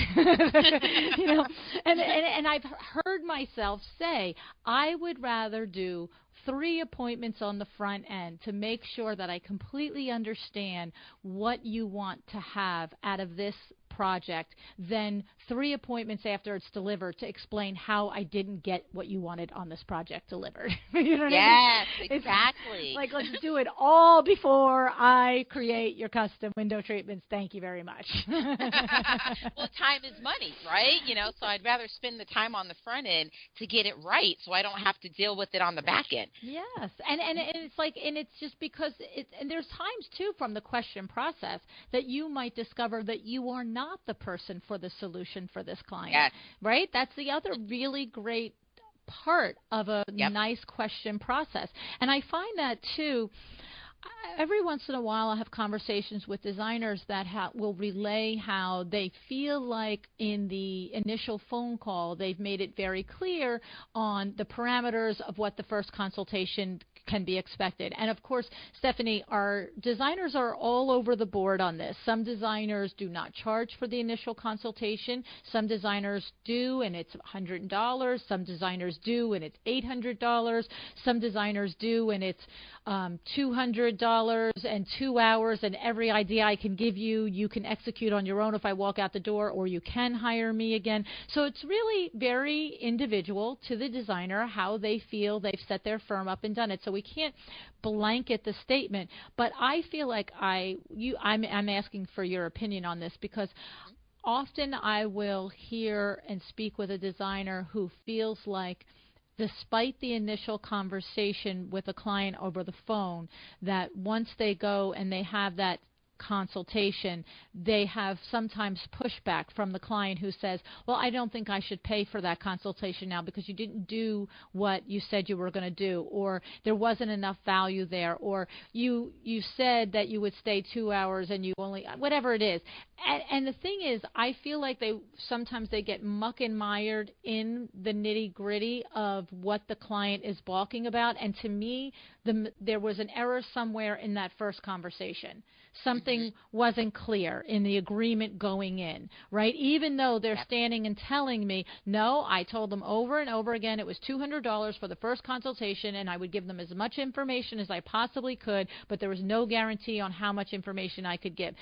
And I've heard myself say, I would rather do 3 appointments on the front end to make sure that I completely understand what you want to have out of this project than 3 appointments after it's delivered to explain how I didn't get what you wanted on this project delivered. You know what I mean? Yes, exactly. Like, let's do it all before I create your custom window treatments. Thank you very much. Well, time is money, right? So I'd rather spend the time on the front end to get it right, so I don't have to deal with it on the back end. Yes, and it's like, and it's just because and there's times too from the question process that you might discover that you are not the person for the solution for this client. Yes. Right? That's the other really great part of a nice question process. And I find that too. Every once in a while, I have conversations with designers that will relay how they feel like in the initial phone call, they've made it very clear on the parameters of what the first consultation can be expected. And of course, Stephanie, our designers are all over the board on this. Some designers do not charge for the initial consultation. Some designers do, and it's $100. Some designers do, and it's $800. Some designers do, and it's $200 and 2 hours, and every idea I can give you, you can execute on your own if I walk out the door, or you can hire me again. So it's really very individual to the designer how they feel they've set their firm up and done it. So we can't blanket the statement, but I feel like I'm asking for your opinion on this, because often I will hear and speak with a designer who feels like, despite the initial conversation with a client over the phone, that once they go and they have that consultation, they have sometimes pushback from the client who says, well, I don't think I should pay for that consultation now because you didn't do what you said you were going to do, or there wasn't enough value there, or you said that you would stay 2 hours and you only, whatever it is. And the thing is, I feel like sometimes they get muck and mired in the nitty gritty of what the client is balking about. And to me, there was an error somewhere in that first conversation. Something wasn't clear in the agreement going in, right? Even though they're standing and telling me, no, I told them over and over again it was $200 for the first consultation, and I would give them as much information as I possibly could, but there was no guarantee on how much information I could give.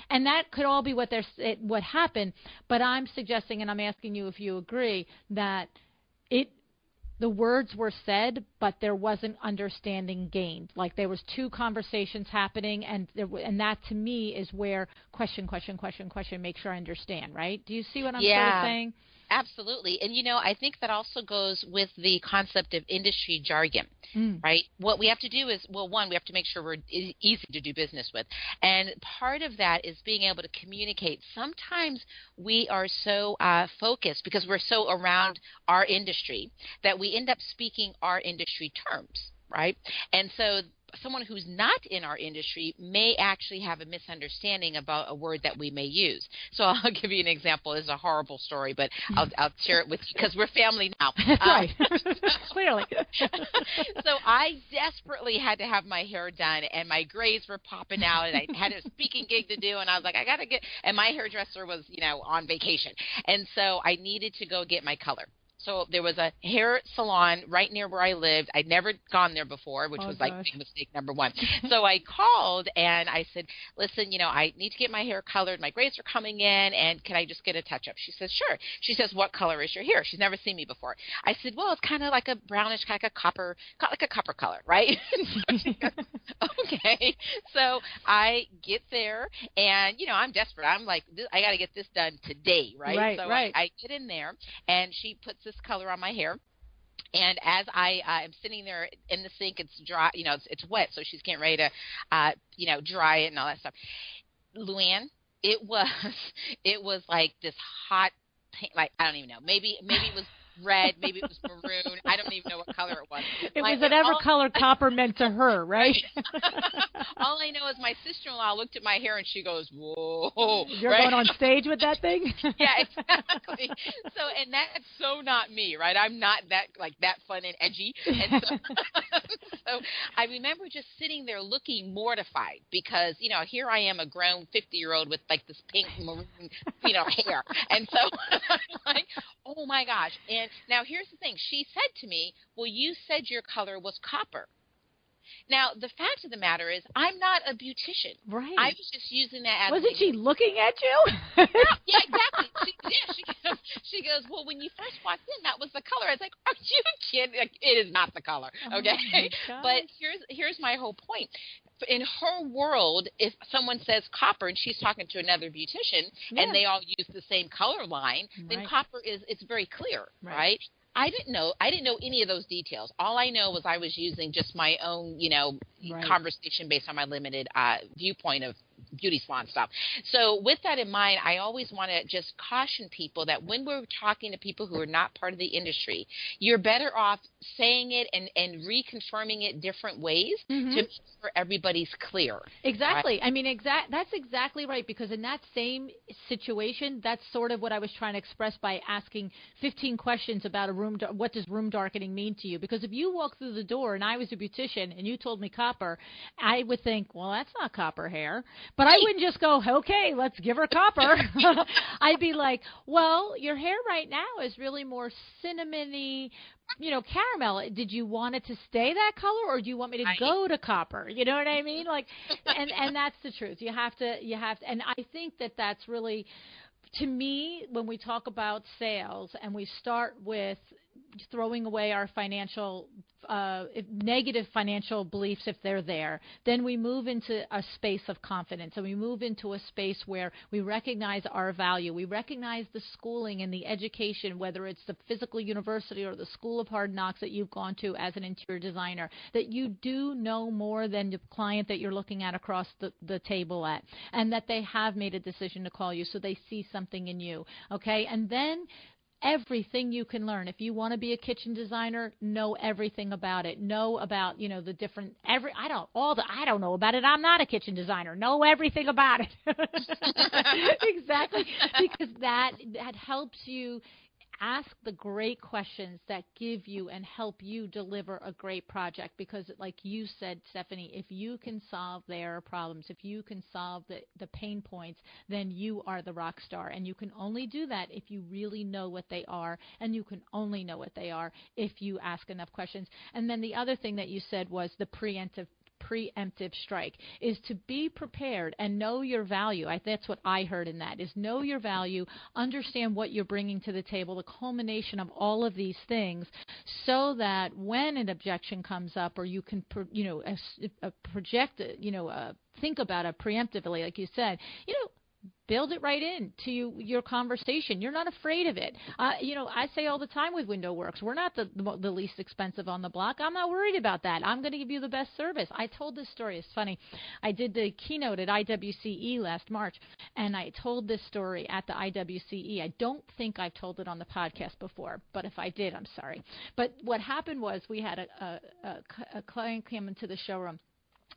And that could all be what happened, but I'm suggesting, and I'm asking you if you agree, that the words were said, but there wasn't understanding gained. Like there was two conversations happening, and that to me is where question, make sure I understand, right? Do you see what I'm sort of saying? Absolutely. And, I think that also goes with the concept of industry jargon, right? What we have to do is, well, one, we have to make sure we're easy to do business with. And part of that is being able to communicate. Sometimes we are so focused because we're so around our industry that we end up speaking our industry terms, right? And so someone who's not in our industry may actually have a misunderstanding about a word that we may use. So I'll give you an example. It's a horrible story, but I'll share it with you because we're family now. Right. Clearly. So I desperately had to have my hair done, and my grays were popping out, and I had a speaking gig to do, and I was like, I got to and my hairdresser was, on vacation. And so I needed to go get my color. So there was a hair salon right near where I lived. I'd never gone there before, which was like big mistake number one. So I called and I said, listen, I need to get my hair colored. My grays are coming in, and can I just get a touch-up? She says, sure. She says, what color is your hair? She's never seen me before. I said, well, it's kind of like a brownish, like a copper color, right? So she goes, okay. So I get there, and, I'm desperate. I'm like, I got to get this done today, right? So I get in there, and she puts this color on my hair. And as I am sitting there in the sink, it's dry, it's wet, so she's getting ready to, dry it and all that stuff. LuAnn, it was like this hot pink, like, I don't even know, maybe it was red, maybe it was maroon. I don't even know what color it was. It was whatever color copper meant to her, right? All I know is my sister-in-law looked at my hair and she goes, whoa. You're going on stage with that thing? Yeah, exactly. So, and that's so not me, right? I'm not that fun and edgy. And so I remember just sitting there looking mortified because, here I am, a grown 50-year-old with like this pink maroon, hair. And so I'm like, oh my gosh. And now here's the thing. She said to me, well, you said your color was copper. Now, the fact of the matter is I'm not a beautician. Right. I was just using that as Wasn't she looking at you? Yeah, exactly. She goes, well, when you first walked in, that was the color. I was like, are you kidding? Like, it is not the color, okay? But here's my whole point. In her world, if someone says copper and she's talking to another beautician and they all use the same color line, then copper it's very clear, right? I didn't know any of those details. All I know was I was using just my own, conversation based on my limited viewpoint of beauty salon stuff. So with that in mind, I always want to just caution people that when we're talking to people who are not part of the industry, you're better off saying it and reconfirming it different ways to make sure everybody's clear. Exactly. Right? I mean, that's exactly right, because in that same situation, that's sort of what I was trying to express by asking 15 questions about what does room darkening mean to you? Because if you walk through the door and I was a beautician and you told me copper, I would think, well, that's not copper hair. But I wouldn't just go, okay, let's give her copper. I'd be like, well, your hair right now is really more cinnamony, caramel. Did you want it to stay that color, or do you want me to go to copper? You know what I mean? Like, and that's the truth. You have to, and I think that's really, to me, when we talk about sales and we start with throwing away our financial negative financial beliefs if they're there. Then we move into a space of confidence, and we move into a space where we recognize our value. We recognize the schooling and the education, whether it's the physical university or the school of hard knocks that you've gone to as an interior designer, that you do know more than the client that you're looking at across the table at, and that they have made a decision to call you, so they see something in you. Okay, and then everything you can learn. If you want to be a kitchen designer, know everything about it. Know about, the different I don't know about it. I'm not a kitchen designer. Know everything about it. Exactly. Because that helps you ask the great questions that give you and help you deliver a great project. Because like you said, Stephanie, if you can solve their problems, if you can solve the pain points, then you are the rock star. And you can only do that if you really know what they are. And you can only know what they are if you ask enough questions. And then the other thing that you said was the preemptive strike, is to be prepared and know your value. That's what I heard in that, is know your value, understand what you're bringing to the table, the culmination of all of these things, so that when an objection comes up, or you can, project, think about it preemptively, like you said, build it right into your conversation. You're not afraid of it. I say all the time with Window Works, we're not the least expensive on the block. I'm not worried about that. I'm going to give you the best service. I told this story. It's funny. I did the keynote at IWCE last March, and I told this story at the IWCE. I don't think I've told it on the podcast before, but if I did, I'm sorry. But what happened was we had a client come into the showroom,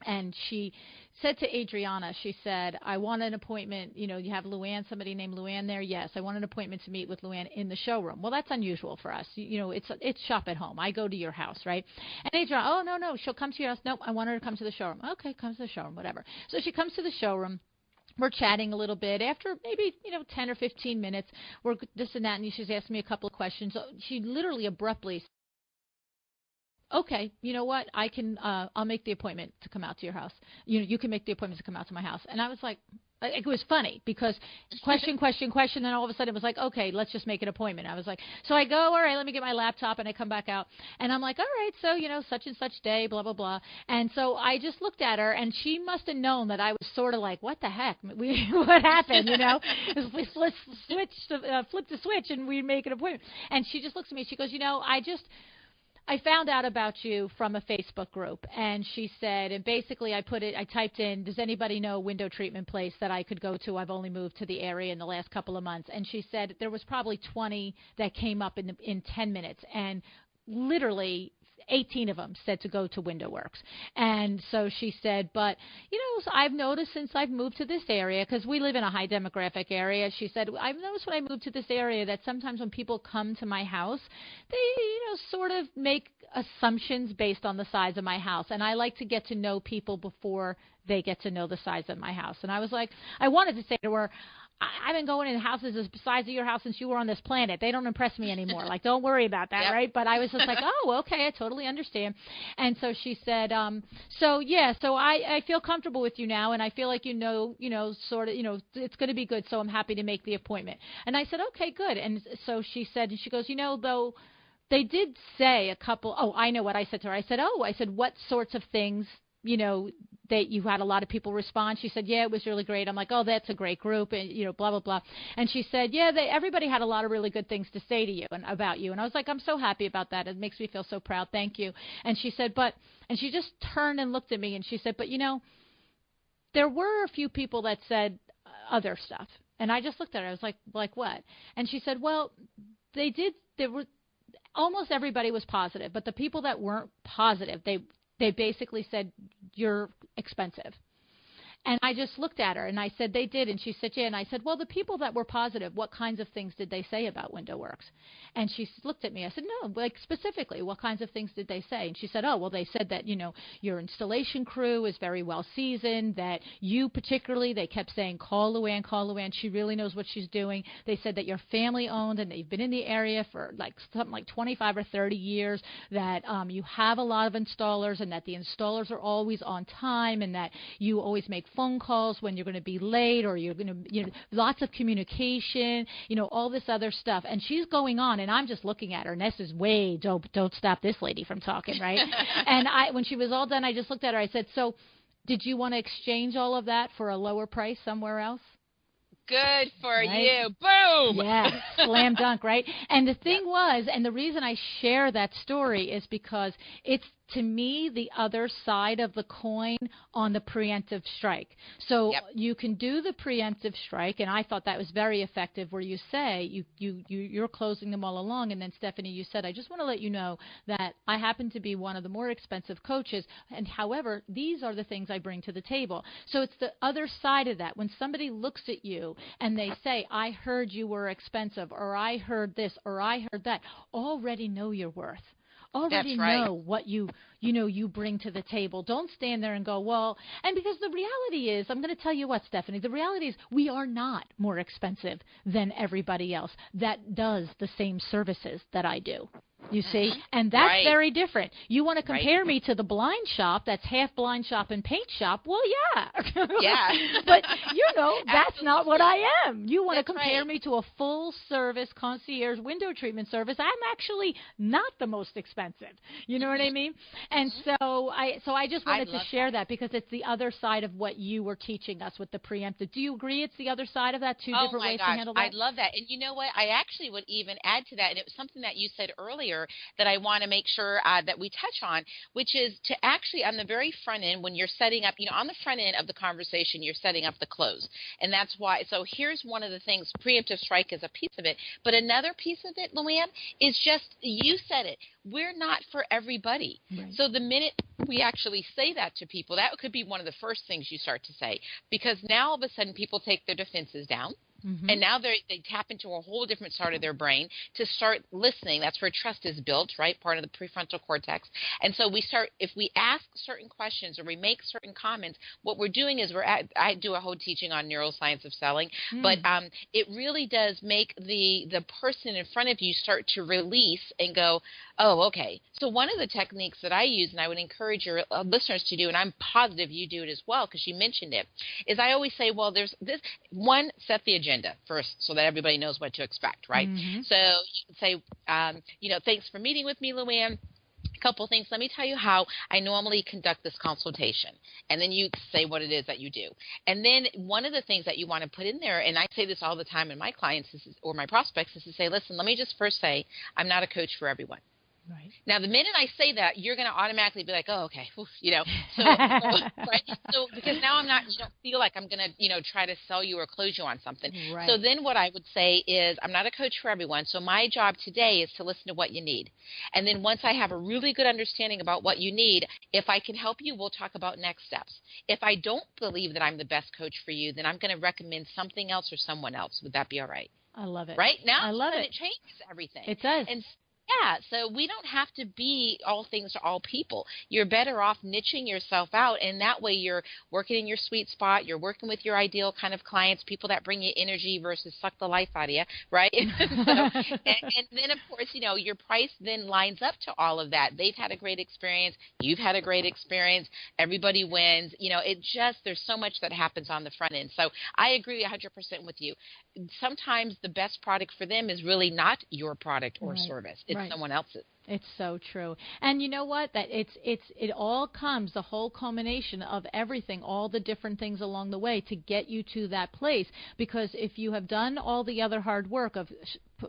and she said to Adriana, she said, I want an appointment. You have LuAnn, somebody named LuAnn there? Yes, I want an appointment to meet with LuAnn in the showroom. Well, that's unusual for us. It's shop at home. I go to your house, right? And Adriana, oh, no, she'll come to your house. Nope, I want her to come to the showroom. Okay, comes to the showroom, whatever. So she comes to the showroom. We're chatting a little bit. After maybe, 10 or 15 minutes, we're this and that, and she's asking me a couple of questions. She literally abruptly, okay, you know what? I'll make the appointment to come out to your house. You can make the appointment to come out to my house. And I was like, it was funny because question, and all of a sudden it was like, okay, let's just make an appointment. I was like, so I go, all right, let me get my laptop, and I come back out, and I'm like, all right, so, such and such day, blah, blah, blah. And so I just looked at her, and she must have known that I was sort of like, what the heck? What happened, We flipped the switch, and we make an appointment. And she just looks at me, she goes, I found out about you from a Facebook group. And she said, and basically I typed in, does anybody know a window treatment place that I could go to? I've only moved to the area in the last couple of months. And she said there was probably 20 that came up in 10 minutes. And literally 18 of them said to go to Window Works. And so she said, but, so I've noticed since I've moved to this area, because we live in a high demographic area, she said, I've noticed when I moved to this area that sometimes when people come to my house, they, sort of make assumptions based on the size of my house. And I like to get to know people before they get to know the size of my house. And I was like, I wanted to say to her, I've been going in houses the size of your house since you were on this planet. They don't impress me anymore. Like, don't worry about that, yep. Right? But I was just like, oh, okay, I totally understand. And so she said, so I feel comfortable with you now, and I feel like sort of, it's going to be good, so I'm happy to make the appointment. And I said, okay, good. And so she said, and she goes, though they did say a couple, I know what I said to her. I said, what sorts of things, that you had a lot of people respond? She said, yeah, it was really great. I'm like, oh, that's a great group, and blah, blah, blah. And she said, yeah, everybody had a lot of really good things to say to you and about you. And I was like, I'm so happy about that. It makes me feel so proud. Thank you. And she said, and she just turned and looked at me, and she said, but there were a few people that said other stuff. And I just looked at her. I was like what? And she said, well, almost everybody was positive, but the people that weren't positive, they basically said, you're expensive. And I just looked at her, and I said, they did. And she said, yeah. And I said, well, the people that were positive, what kinds of things did they say about Window Works? And she looked at me. I said, no, like specifically, what kinds of things did they say? And she said, oh, well, they said that, your installation crew is very well seasoned, that you particularly, they kept saying, call LuAnn. She really knows what she's doing. They said that you're family owned and that you've been in the area for something like 25 or 30 years, that you have a lot of installers, and that the installers are always on time, and that you always make phone calls when you're going to be late, or you're going to, lots of communication, all this other stuff. And she's going on, and I'm just looking at her, and this is way, don't stop this lady from talking, right? And when she was all done, I just looked at her. I said, so did you want to exchange all of that for a lower price somewhere else? Good for right? you. Boom. Yeah, slam dunk, right? And the thing was, and the reason I share that story is because it's, to me, the other side of the coin on the preemptive strike. So you can do the preemptive strike, and I thought that was very effective, where you say you're closing them all along, and then Stephanie, you said, I just want to let you know that I happen to be one of the more expensive coaches, and however, these are the things I bring to the table. So it's the other side of that. When somebody looks at you and they say, I heard you were expensive, or I heard this, or I heard that, already know your worth. Already know what you bring to the table. Don't stand there and go, well, and because the reality is, I'm going to tell you what, Stephanie, the reality is we are not more expensive than everybody else that does the same services that I do. You see? And that's very different. You want to compare me to the blind shop that's half blind shop and paint shop? Well, yeah. Yeah. But, that's not what I am. You want to compare me to a full-service concierge window treatment service. I'm actually not the most expensive. You know what I mean? And so I just wanted to share that because it's the other side of what you were teaching us with the preemptive. Do you agree it's the other side of that, two different ways to handle that? I love that. And you know what? I actually would even add to that, and it was something that you said earlier that I want to make sure that we touch on, which is to actually on the very front end, when you're setting up, on the front end of the conversation, you're setting up the close. And that's why, so here's one of the things, preemptive strike is a piece of it, but another piece of it, LuAnn, is just, you said it, we're not for everybody. Right. So the minute we actually say that to people, that could be one of the first things you start to say, because now all of a sudden people take their defenses down. And now they tap into a whole different part of their brain to start listening. That's where trust is built, right? Part of the prefrontal cortex. And so if we ask certain questions or we make certain comments, what we're doing is I do a whole teaching on neuroscience of selling, but it really does make the person in front of you start to release and go, oh, okay. So one of the techniques that I use, and I would encourage your listeners to do, and I'm positive you do it as well because you mentioned it, is I always say, well, there's this one, set the agenda first so that everybody knows what to expect, right? So you can say, thanks for meeting with me, LuAnn. A couple things. Let me tell you how I normally conduct this consultation. And then you say what it is that you do. And then one of the things that you want to put in there, and I say this all the time in my clients or my prospects, is to say, listen, let me just first say, I'm not a coach for everyone. Right. Now, the minute I say that, you're going to automatically be like, oh, okay, oof, So, right? So because now you don't feel like I'm going to, try to sell you or close you on something. Right. So then what I would say is, I'm not a coach for everyone. So my job today is to listen to what you need. And then once I have a really good understanding about what you need, if I can help you, we'll talk about next steps. If I don't believe that I'm the best coach for you, then I'm going to recommend something else or someone else. Would that be all right? I love it. Right? Now, I love it. It changes everything. It does. And yeah, so we don't have to be all things to all people. You're better off niching yourself out, and that way you're working in your sweet spot. You're working with your ideal kind of clients, people that bring you energy versus suck the life out of you, right? and then, of course, your price then lines up to all of that. They've had a great experience. You've had a great experience. Everybody wins. There's so much that happens on the front end. So I agree 100% with you. Sometimes the best product for them is really not your product or service. It's someone else's. It's so true. And you know what? That it all comes, the whole culmination of everything, all the different things along the way to get you to that place. Because if you have done all the other hard work of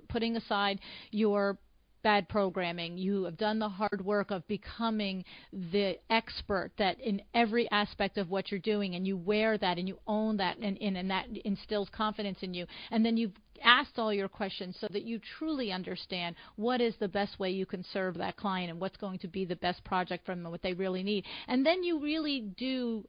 putting aside your bad programming, you have done the hard work of becoming the expert that in every aspect of what you're doing, and you wear that and you own that, and that instills confidence in you. And then you've asked all your questions so that you truly understand what is the best way you can serve that client and what's going to be the best project from them, what they really need. And then you really do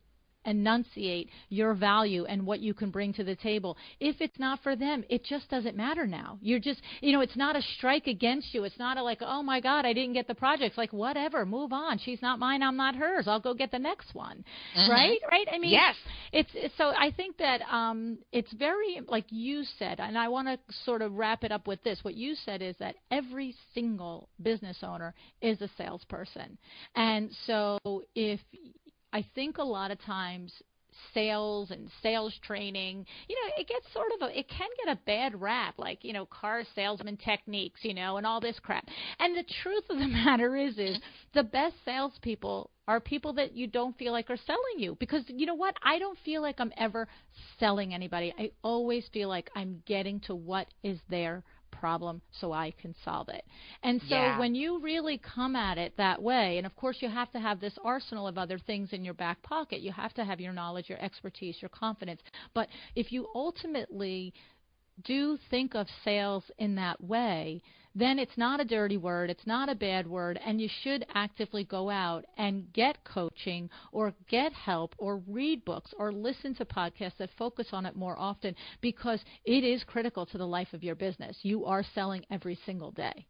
enunciate your value and what you can bring to the table. If it's not for them, it just doesn't matter now. You're just, it's not a strike against you. It's not like, oh my God, I didn't get the project. It's like, whatever, move on. She's not mine, I'm not hers. I'll go get the next one. Right? I mean, yes. It's so I think that it's very, like you said, and I want to sort of wrap it up with this. What you said is that every single business owner is a salesperson. And so I think a lot of times sales and sales training, it gets it can get a bad rap, like, car salesman techniques, and all this crap. And the truth of the matter is the best salespeople are people that you don't feel like are selling you. Because you know what? I don't feel like I'm ever selling anybody. I always feel like I'm getting to what is their problem so I can solve it. And so when you really come at it that way, and of course you have to have this arsenal of other things in your back pocket. You have to have your knowledge, your expertise, your confidence. But if you ultimately do think of sales in that way, then it's not a dirty word, it's not a bad word, and you should actively go out and get coaching or get help or read books or listen to podcasts that focus on it more often, because it is critical to the life of your business. You are selling every single day.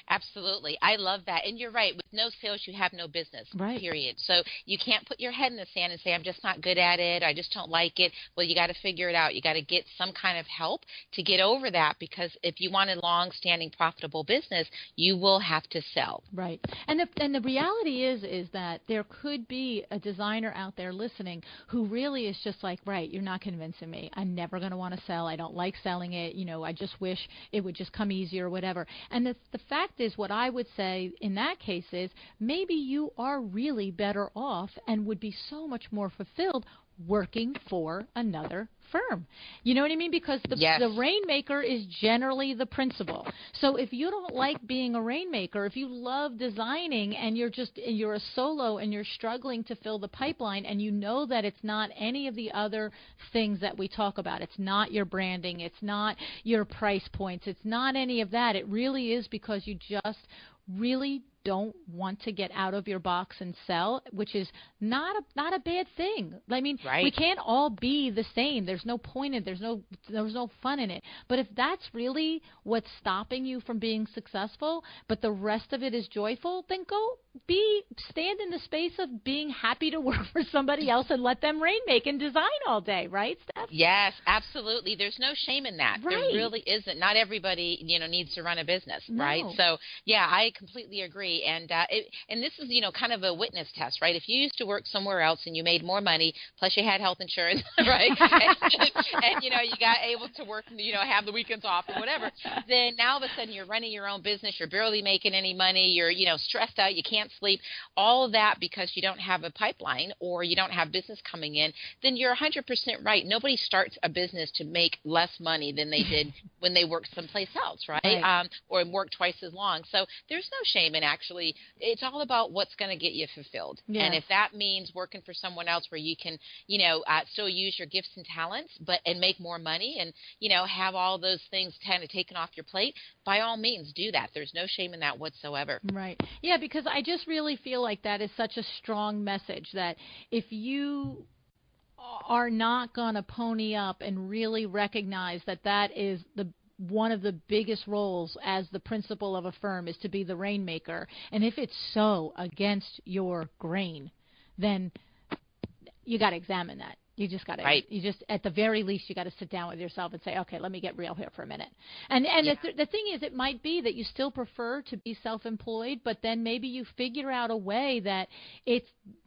Absolutely. I love that. And you're right. With no sales, you have no business, period. So you can't put your head in the sand and say, I'm just not good at it. I just don't like it. Well, you got to figure it out. You got to get some kind of help to get over that, because if you want a long-standing, profitable business, you will have to sell. Right. And the reality is that there could be a designer out there listening who really is just like, right, you're not convincing me. I'm never going to want to sell. I don't like selling it. I just wish it would just come easier or whatever. And the fact is, what I would say in that case is maybe you are really better off and would be so much more fulfilled working for another firm. You know what I mean? Because the rainmaker is generally the principal. So if you don't like being a rainmaker, if you love designing and you're a solo and you're struggling to fill the pipeline, and you know that it's not any of the other things that we talk about, it's not your branding, it's not your price points, it's not any of that. It really is because you just really don't want to get out of your box and sell, which is not a bad thing. I mean, we can't all be the same. There's no point in it. There's no fun in it. But if that's really what's stopping you from being successful, but the rest of it is joyful, then stand in the space of being happy to work for somebody else and let them rainmake and design all day, right, Steph? Yes, absolutely. There's no shame in that. Right. There really isn't. Not everybody, needs to run a business, right? So, I completely agree. And this is, kind of a witness test, right? If you used to work somewhere else and you made more money, plus you had health insurance, right? and you got able to work, have the weekends off or whatever, then now all of a sudden you're running your own business, you're barely making any money, you're, stressed out, you can't sleep, all of that because you don't have a pipeline or you don't have business coming in, then you're 100% right. Nobody starts a business to make less money than they did when they worked someplace else, right? Or work twice as long. So there's no shame in actually, it's all about what's going to get you fulfilled. Yes. And if that means working for someone else where you can, still use your gifts and talents, and make more money and, have all those things kind of taken off your plate, by all means do that. There's no shame in that whatsoever. Right. Yeah, because I just really feel like that is such a strong message that if you are not going to pony up and really recognize that is one of the biggest roles as the principal of a firm is to be the rainmaker. And if it's so against your grain, then you got to examine that. You just got to, at the very least, you got to sit down with yourself and say, okay, let me get real here for a minute. And the thing is, it might be that you still prefer to be self-employed, but then maybe you figure out a way that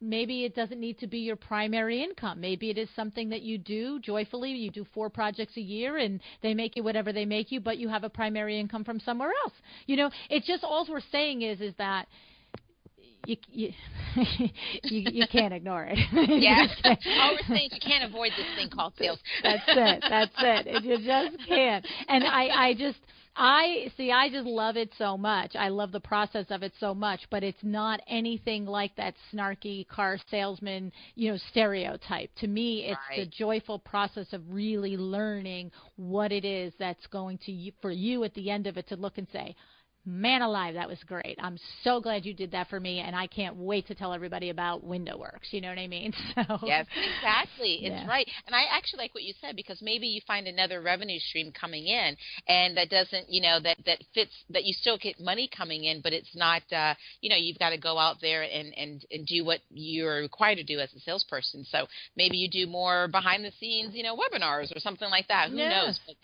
maybe it doesn't need to be your primary income. Maybe it is something that you do joyfully. You do 4 projects a year and they make you whatever they make you, but you have a primary income from somewhere else. It's just all we're saying is that you can't ignore it. Yes. All we're saying is you can't avoid this thing called sales. That's it. You just can't. And I just love it so much. I love the process of it so much, but it's not anything like that snarky car salesman, stereotype. To me, it's the joyful process of really learning what it is that's going to, for you at the end of it, to look and say, man alive, that was great. I'm so glad you did that for me, and I can't wait to tell everybody about Window Works. You know what I mean? So yes, exactly. It's right. And I actually like what you said, because maybe you find another revenue stream coming in, and that doesn't, that fits, that you still get money coming in, but it's not, you've got to go out there and do what you're required to do as a salesperson. So maybe you do more behind the scenes, webinars or something like that. Who knows? But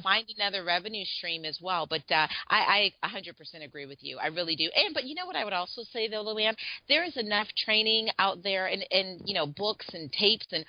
find another revenue stream as well. But I 100% agree with you. I really do. But you know what I would also say, though, LuAnn? There is enough training out there and books and tapes and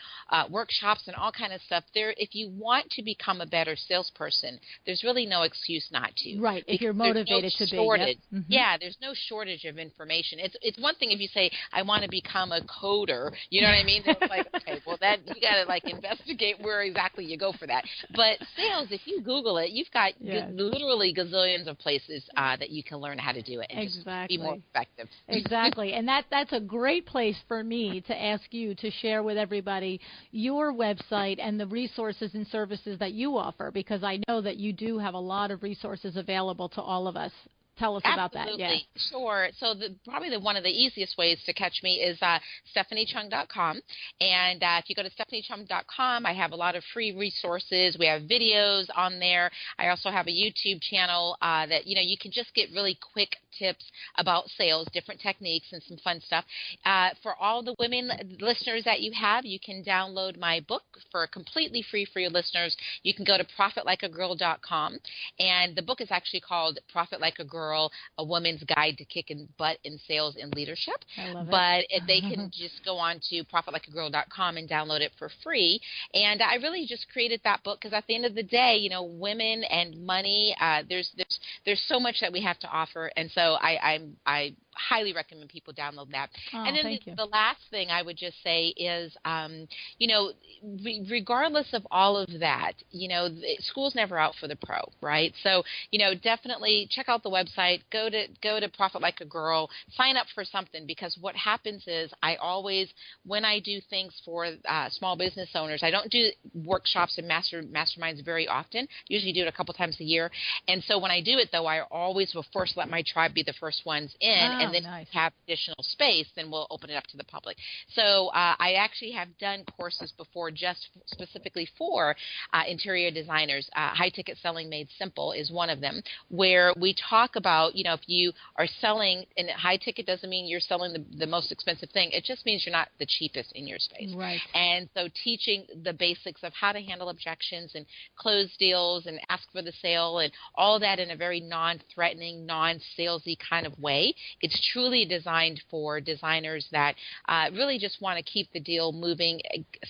workshops and all kind of stuff there. If you want to become a better salesperson, there's really no excuse not to. Right, if you're motivated to be. Yep. Mm-hmm. Yeah, there's no shortage of information. It's one thing if you say, I want to become a coder, you know what I mean? It's like, okay, well, that you got to investigate where exactly you go for that. But sales, if you Google it, you've got literally gazillions of places that you can learn how to do it and just be more effective. Exactly, and that's a great place for me to ask you to share with everybody your website and the resources and services that you offer, because I know that you do have a lot of resources available to all of us. Tell us about that. Yeah. Sure. So probably one of the easiest ways to catch me is StephanieChung.com. And if you go to StephanieChung.com, I have a lot of free resources. We have videos on there. I also have a YouTube channel that, you can just get really quick tips about sales, different techniques, and some fun stuff. For all the women listeners that you have, you can download my book for completely free for your listeners. You can go to ProfitLikeAGirl.com. And the book is actually called Profit Like a Girl, A Woman's Guide to Kicking Butt in Sales and Leadership. I love it. But they can just go on to ProfitLikeAGirl.com and download it for free. And I really just created that book because at the end of the day, women and money, there's so much that we have to offer. And so I highly recommend people download that. And then the last thing I would just say is, regardless of all of that, school's never out for the pro, right? So, definitely check out the website, go to Profit Like a Girl, sign up for something, because what happens is when I do things for small business owners, I don't do workshops and masterminds very often, usually do it a couple times a year. And so when I do it, though, I always will first let my tribe be the first ones in, and then have additional space, then we'll open it up to the public. So I actually have done courses before just specifically for interior designers. High Ticket Selling Made Simple is one of them, where we talk about, if you are selling, and high ticket doesn't mean you're selling the most expensive thing. It just means you're not the cheapest in your space. Right. And so teaching the basics of how to handle objections and close deals and ask for the sale and all that in a very non-threatening, non-salesy kind of way. It's truly designed for designers that really just want to keep the deal moving,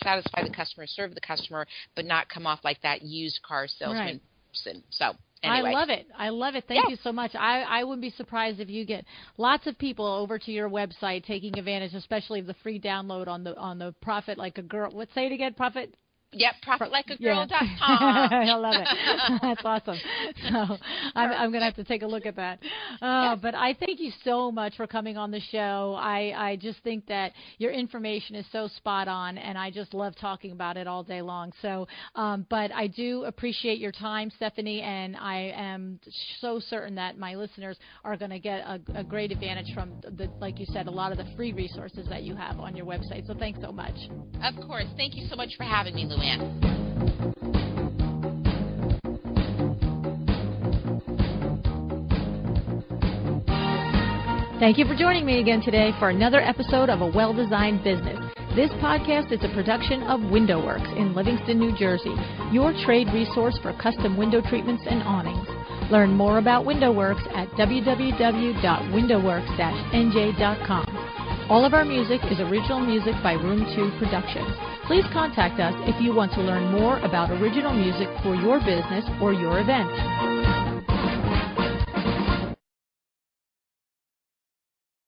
satisfy the customer, serve the customer, but not come off like that used car salesman person. So anyway. I love it. Thank you so much. I wouldn't be surprised if you get lots of people over to your website taking advantage, especially of the free download on the Profit Like a Girl. Say it again, Profit. Yep, ProfitLikeAGirl.com. I love it. That's awesome. So I'm going to have to take a look at that. But I thank you so much for coming on the show. I just think that your information is so spot on, and I just love talking about it all day long. So, but I do appreciate your time, Stephanie, and I am so certain that my listeners are going to get a great advantage from, like you said, a lot of the free resources that you have on your website. So thanks so much. Of course. Thank you so much for having me, LuAnn. Thank you for joining me again today for another episode of A Well-Designed Business. This podcast is a production of WindowWorks in Livingston, New Jersey, your trade resource for custom window treatments and awnings. Learn more about WindowWorks at www.windowworks-nj.com. All of our music is original music by Room 2 Productions. Please contact us if you want to learn more about original music for your business or your event.